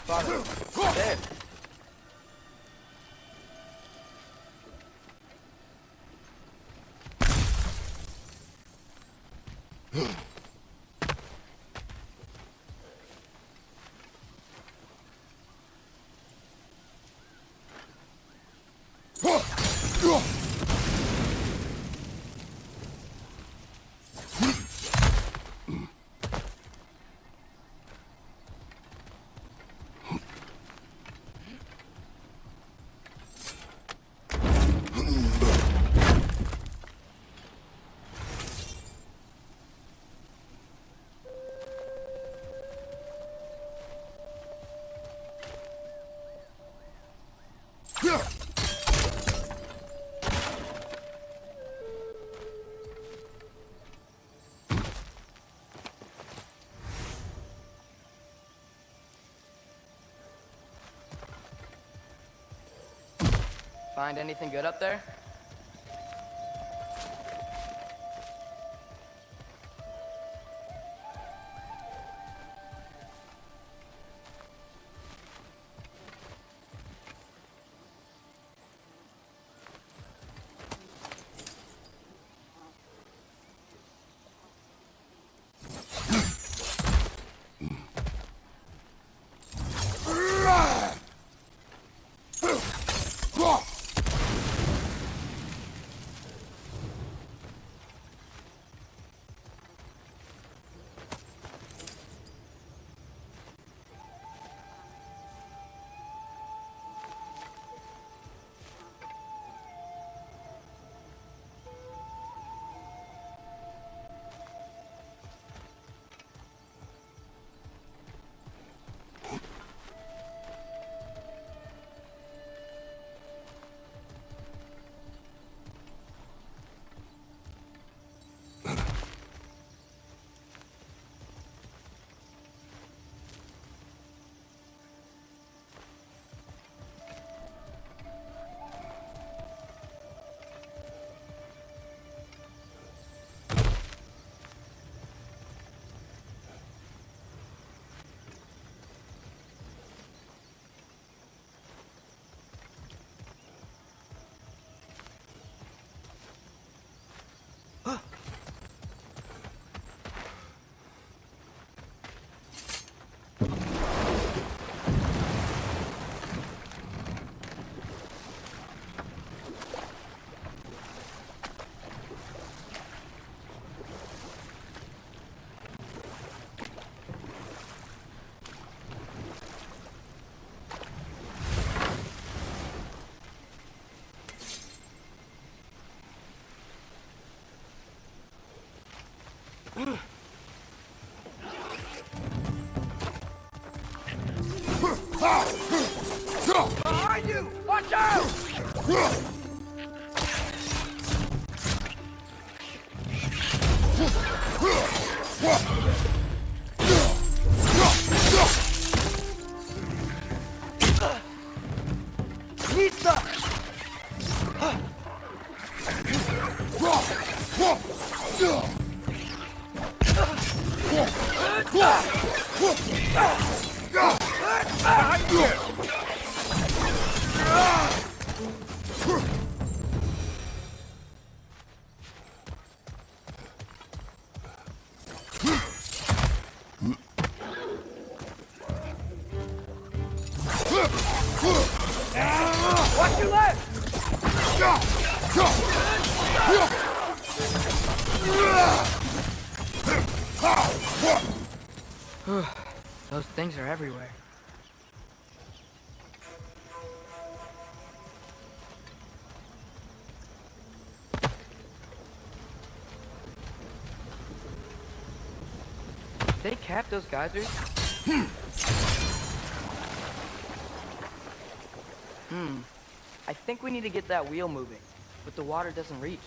[SPEAKER 4] Father, dead. Find anything good up there? Behind you! Watch out! Watch your left! Those things are everywhere. They cap those geysers? I think we need to get that wheel moving, but the water doesn't reach.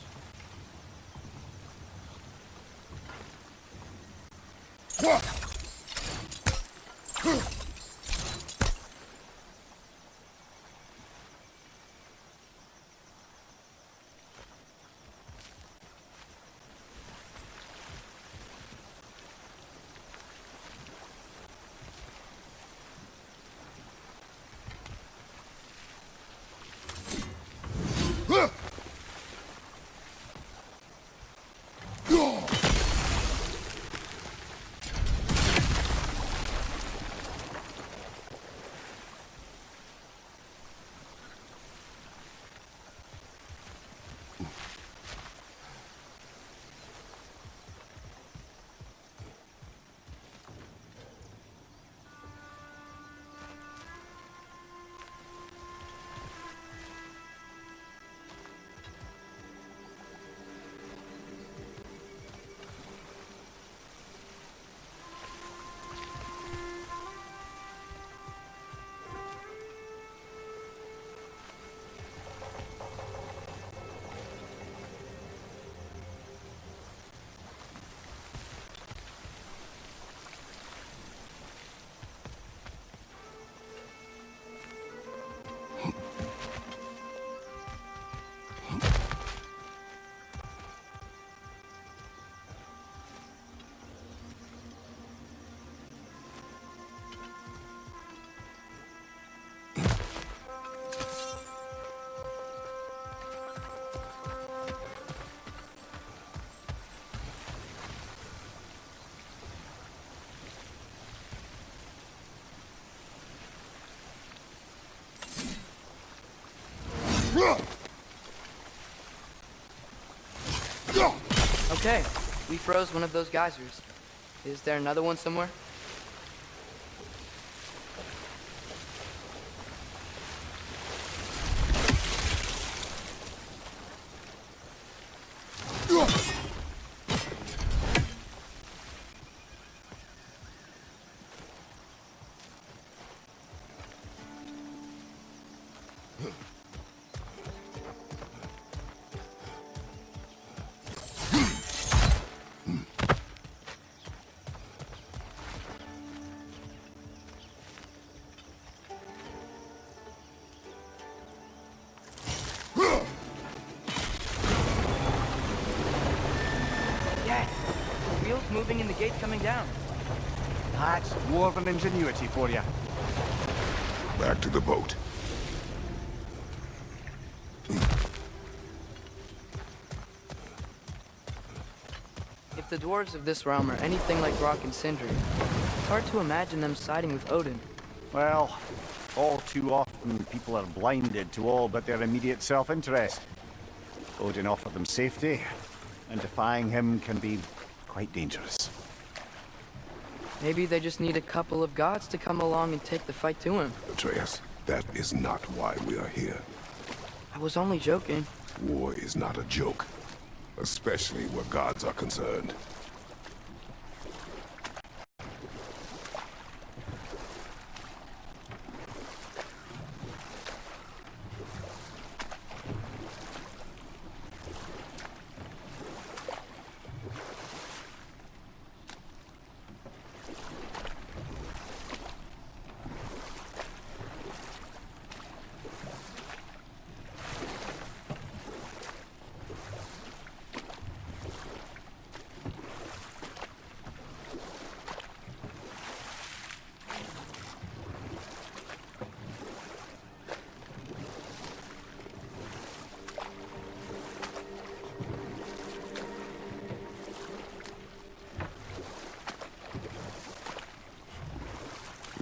[SPEAKER 4] Okay, we froze one of those geysers. Is there another one somewhere? Yes! The wheel's moving and the gate's coming down.
[SPEAKER 5] That's dwarven ingenuity for you.
[SPEAKER 3] Back to the boat.
[SPEAKER 4] If the dwarves of this realm are anything like Rock and Sindri, it's hard to imagine them siding with Odin.
[SPEAKER 5] Well, all too often people are blinded to all but their immediate self-interest. Odin offered them safety, and defying him can be quite dangerous.
[SPEAKER 4] Maybe they just need a couple of gods to come along and take the fight to him.
[SPEAKER 3] Atreus, that is not why we are here.
[SPEAKER 4] I was only joking.
[SPEAKER 3] War is not a joke, especially where gods are concerned.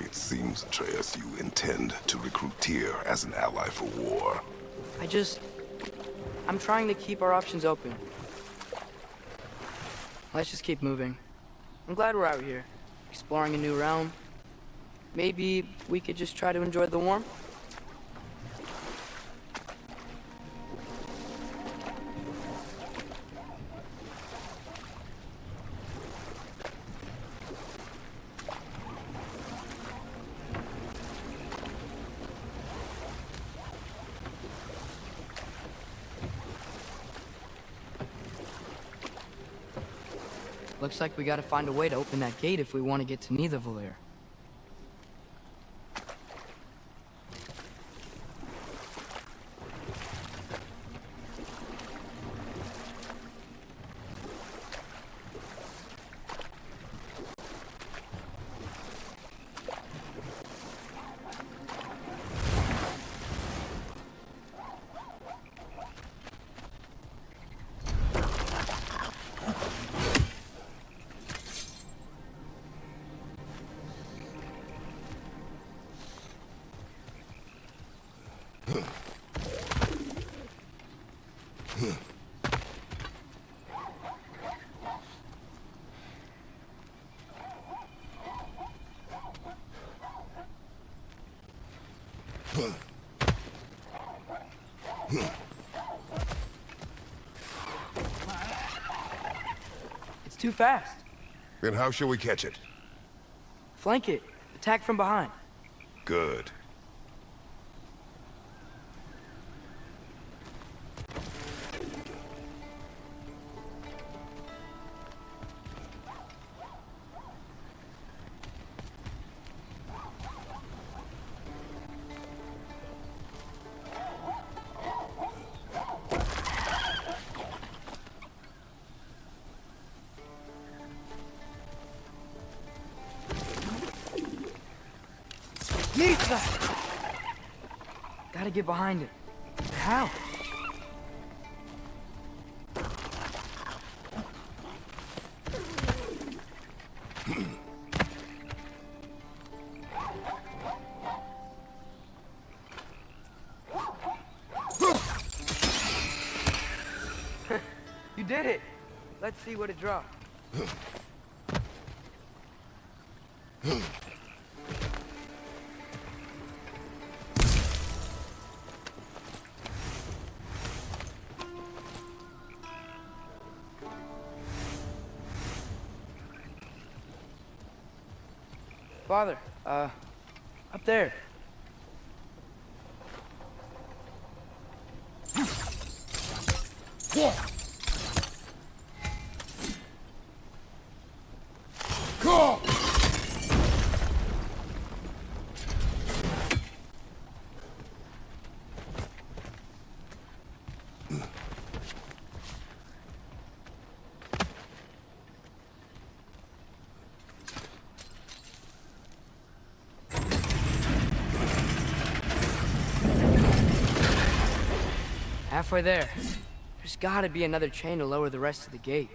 [SPEAKER 3] It seems, Atreus, you intend to recruit Tyr as an ally for war.
[SPEAKER 4] I'm trying to keep our options open. Let's just keep moving. I'm glad we're out here, exploring a new realm. Maybe we could just try to enjoy the warmth? Looks like we gotta find a way to open that gate if we want to get to Nidavellir. It's too fast.
[SPEAKER 3] Then how shall we catch it?
[SPEAKER 4] Flank it. Attack from behind.
[SPEAKER 3] Good.
[SPEAKER 4] Gotta get behind it. How? You did it! Let's see what it dropped. Father, up there.
[SPEAKER 3] Go!
[SPEAKER 4] Halfway there. There's gotta be another chain to lower the rest of the gate.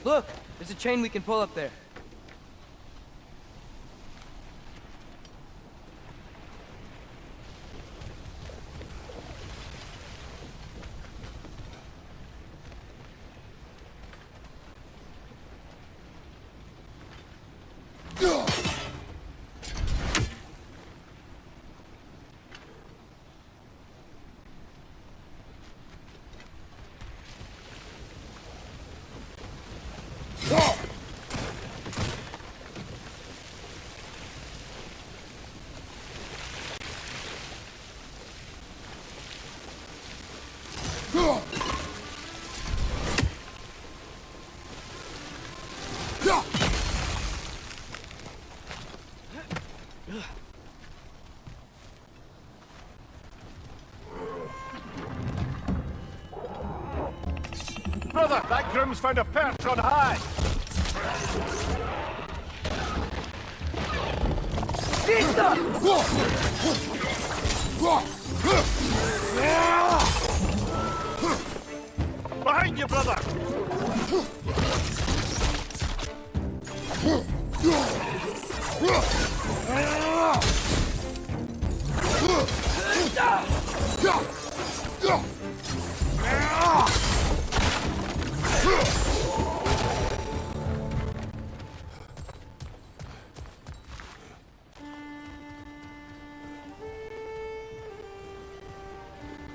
[SPEAKER 4] Look! There's a chain we can pull up there.
[SPEAKER 5] Brother, that groom's found a perch on high! Behind you, brother!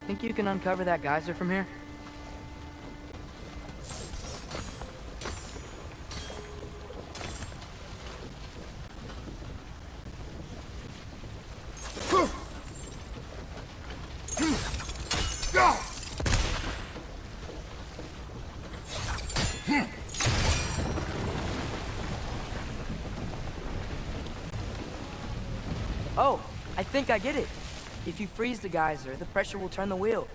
[SPEAKER 4] Think you can uncover that geyser from here? Oh, I think I get it. If you freeze the geyser, the pressure will turn the wheel.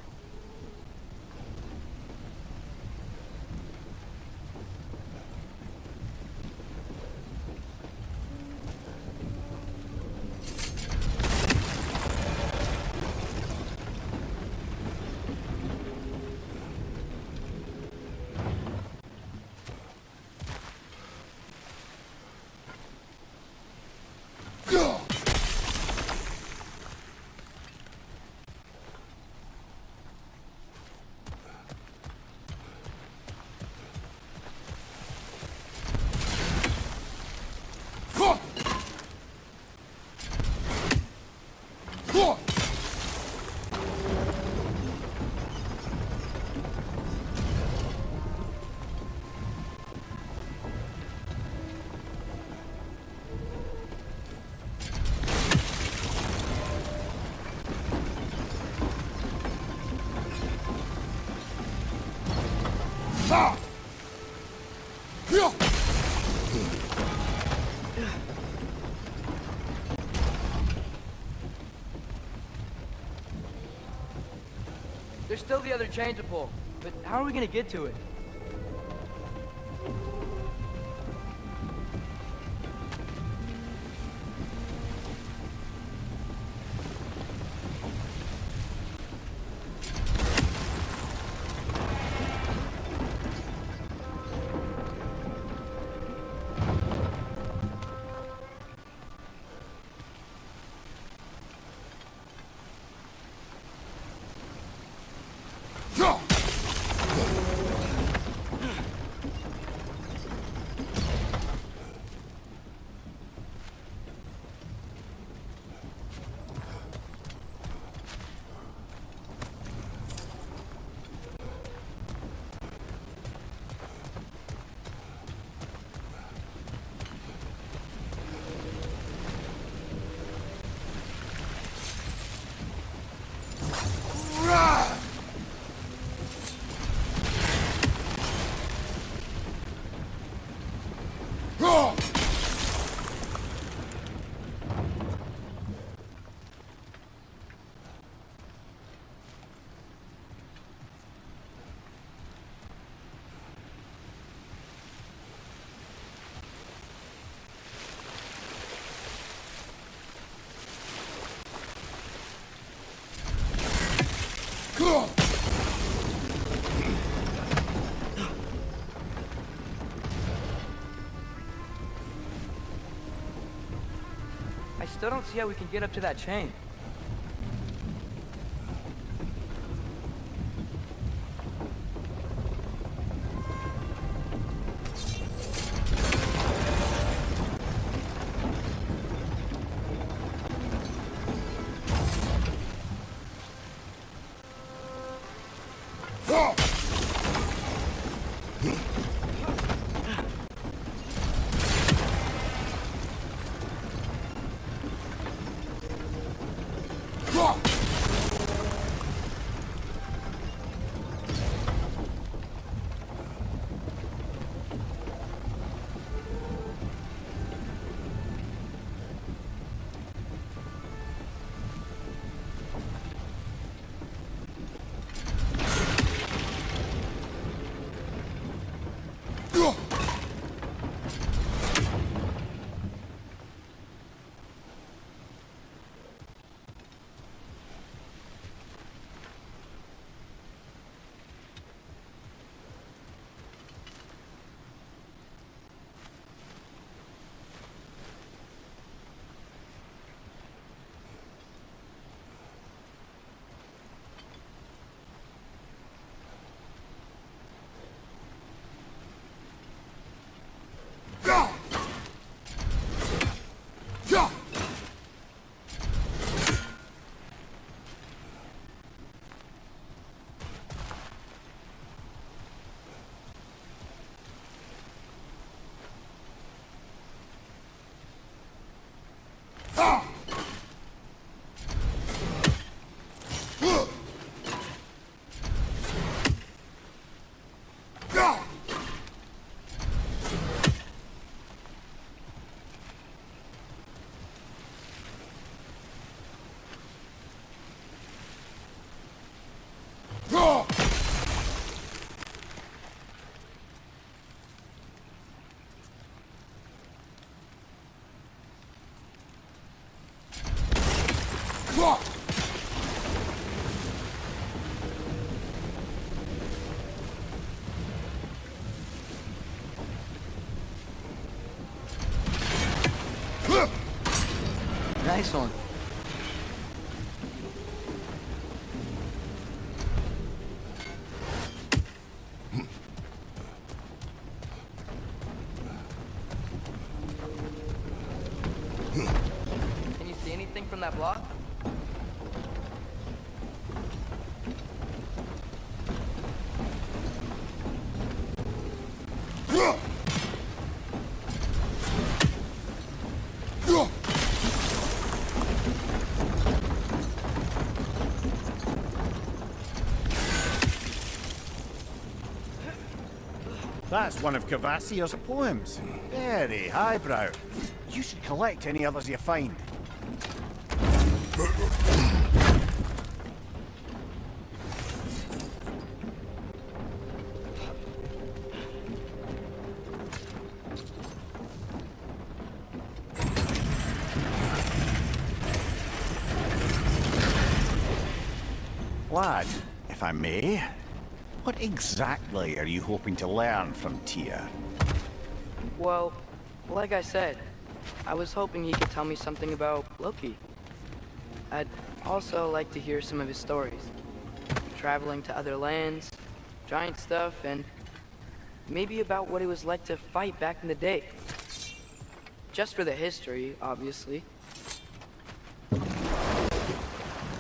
[SPEAKER 4] There's still the other chain to pull, but how are we gonna get to it? I still don't see how we can get up to that chain. Nice one. Can you see anything from that block?
[SPEAKER 5] That's one of Cavassier's poems. Very highbrow. You should collect any others you find. Lad, if I may, what exactly are you hoping to learn from Tyr?
[SPEAKER 4] Well, like I said, I was hoping he could tell me something about Loki. I'd also like to hear some of his stories. Traveling to other lands, giant stuff, and maybe about what it was like to fight back in the day. Just for the history, obviously.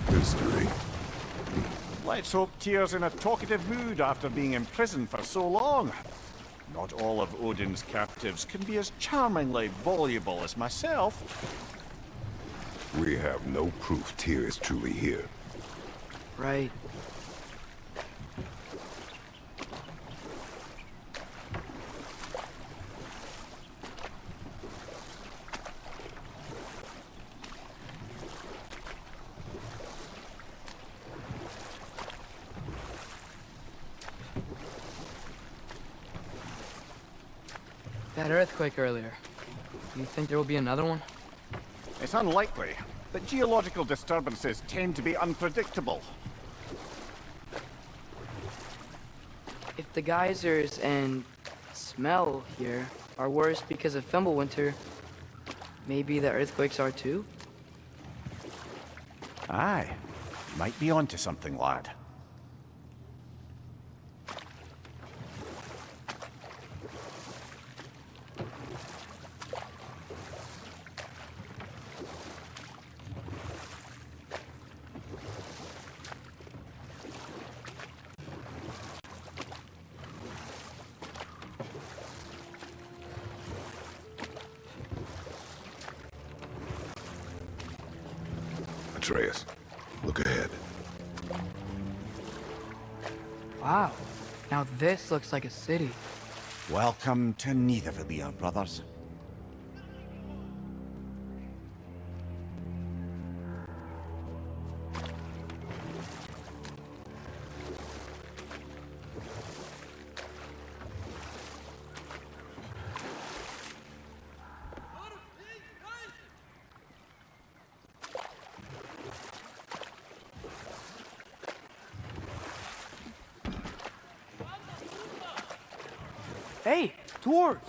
[SPEAKER 3] History.
[SPEAKER 5] Let's hope Tyr's in a talkative mood after being imprisoned for so long. Not all of Odin's captives can be as charmingly voluble as myself.
[SPEAKER 3] We have no proof Tyr is truly here.
[SPEAKER 4] Right. That earthquake earlier. Do you think there will be another one?
[SPEAKER 5] It's unlikely, but geological disturbances tend to be unpredictable.
[SPEAKER 4] If the geysers and smell here are worse because of Fimbulwinter, maybe the earthquakes are too?
[SPEAKER 5] Aye, might be onto something, lad.
[SPEAKER 3] Atreus, look ahead.
[SPEAKER 4] Wow. Now this looks like a city.
[SPEAKER 6] Welcome to Nidavellir, brothers.
[SPEAKER 4] Hey, dwarves!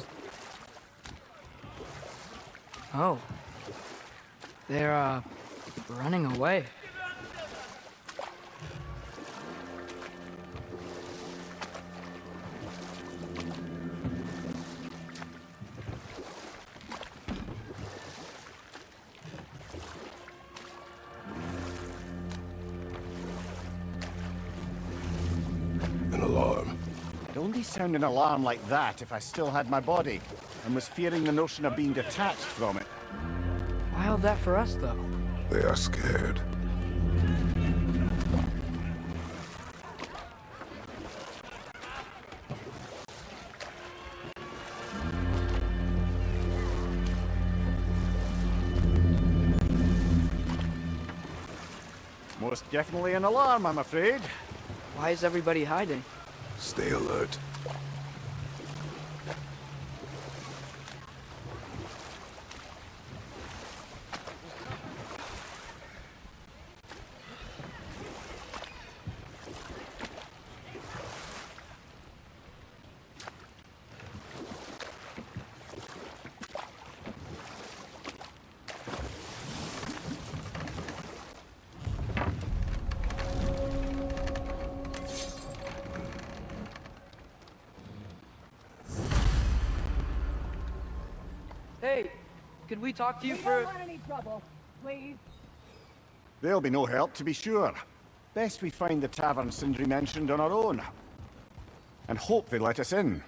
[SPEAKER 4] Oh. They're, running away.
[SPEAKER 3] An alarm.
[SPEAKER 5] I'd only sound an alarm like that if I still had my body, and was fearing the notion of being detached from it.
[SPEAKER 4] Wild that for us, though.
[SPEAKER 3] They are scared.
[SPEAKER 5] Most definitely an alarm, I'm afraid.
[SPEAKER 4] Why is everybody hiding?
[SPEAKER 3] Stay alert.
[SPEAKER 4] Hey, could we talk to you
[SPEAKER 7] We
[SPEAKER 4] for...
[SPEAKER 7] don't want any trouble, please.
[SPEAKER 5] There'll be no help, to be sure. Best we find the tavern Sindri mentioned on our own. And hope they let us in.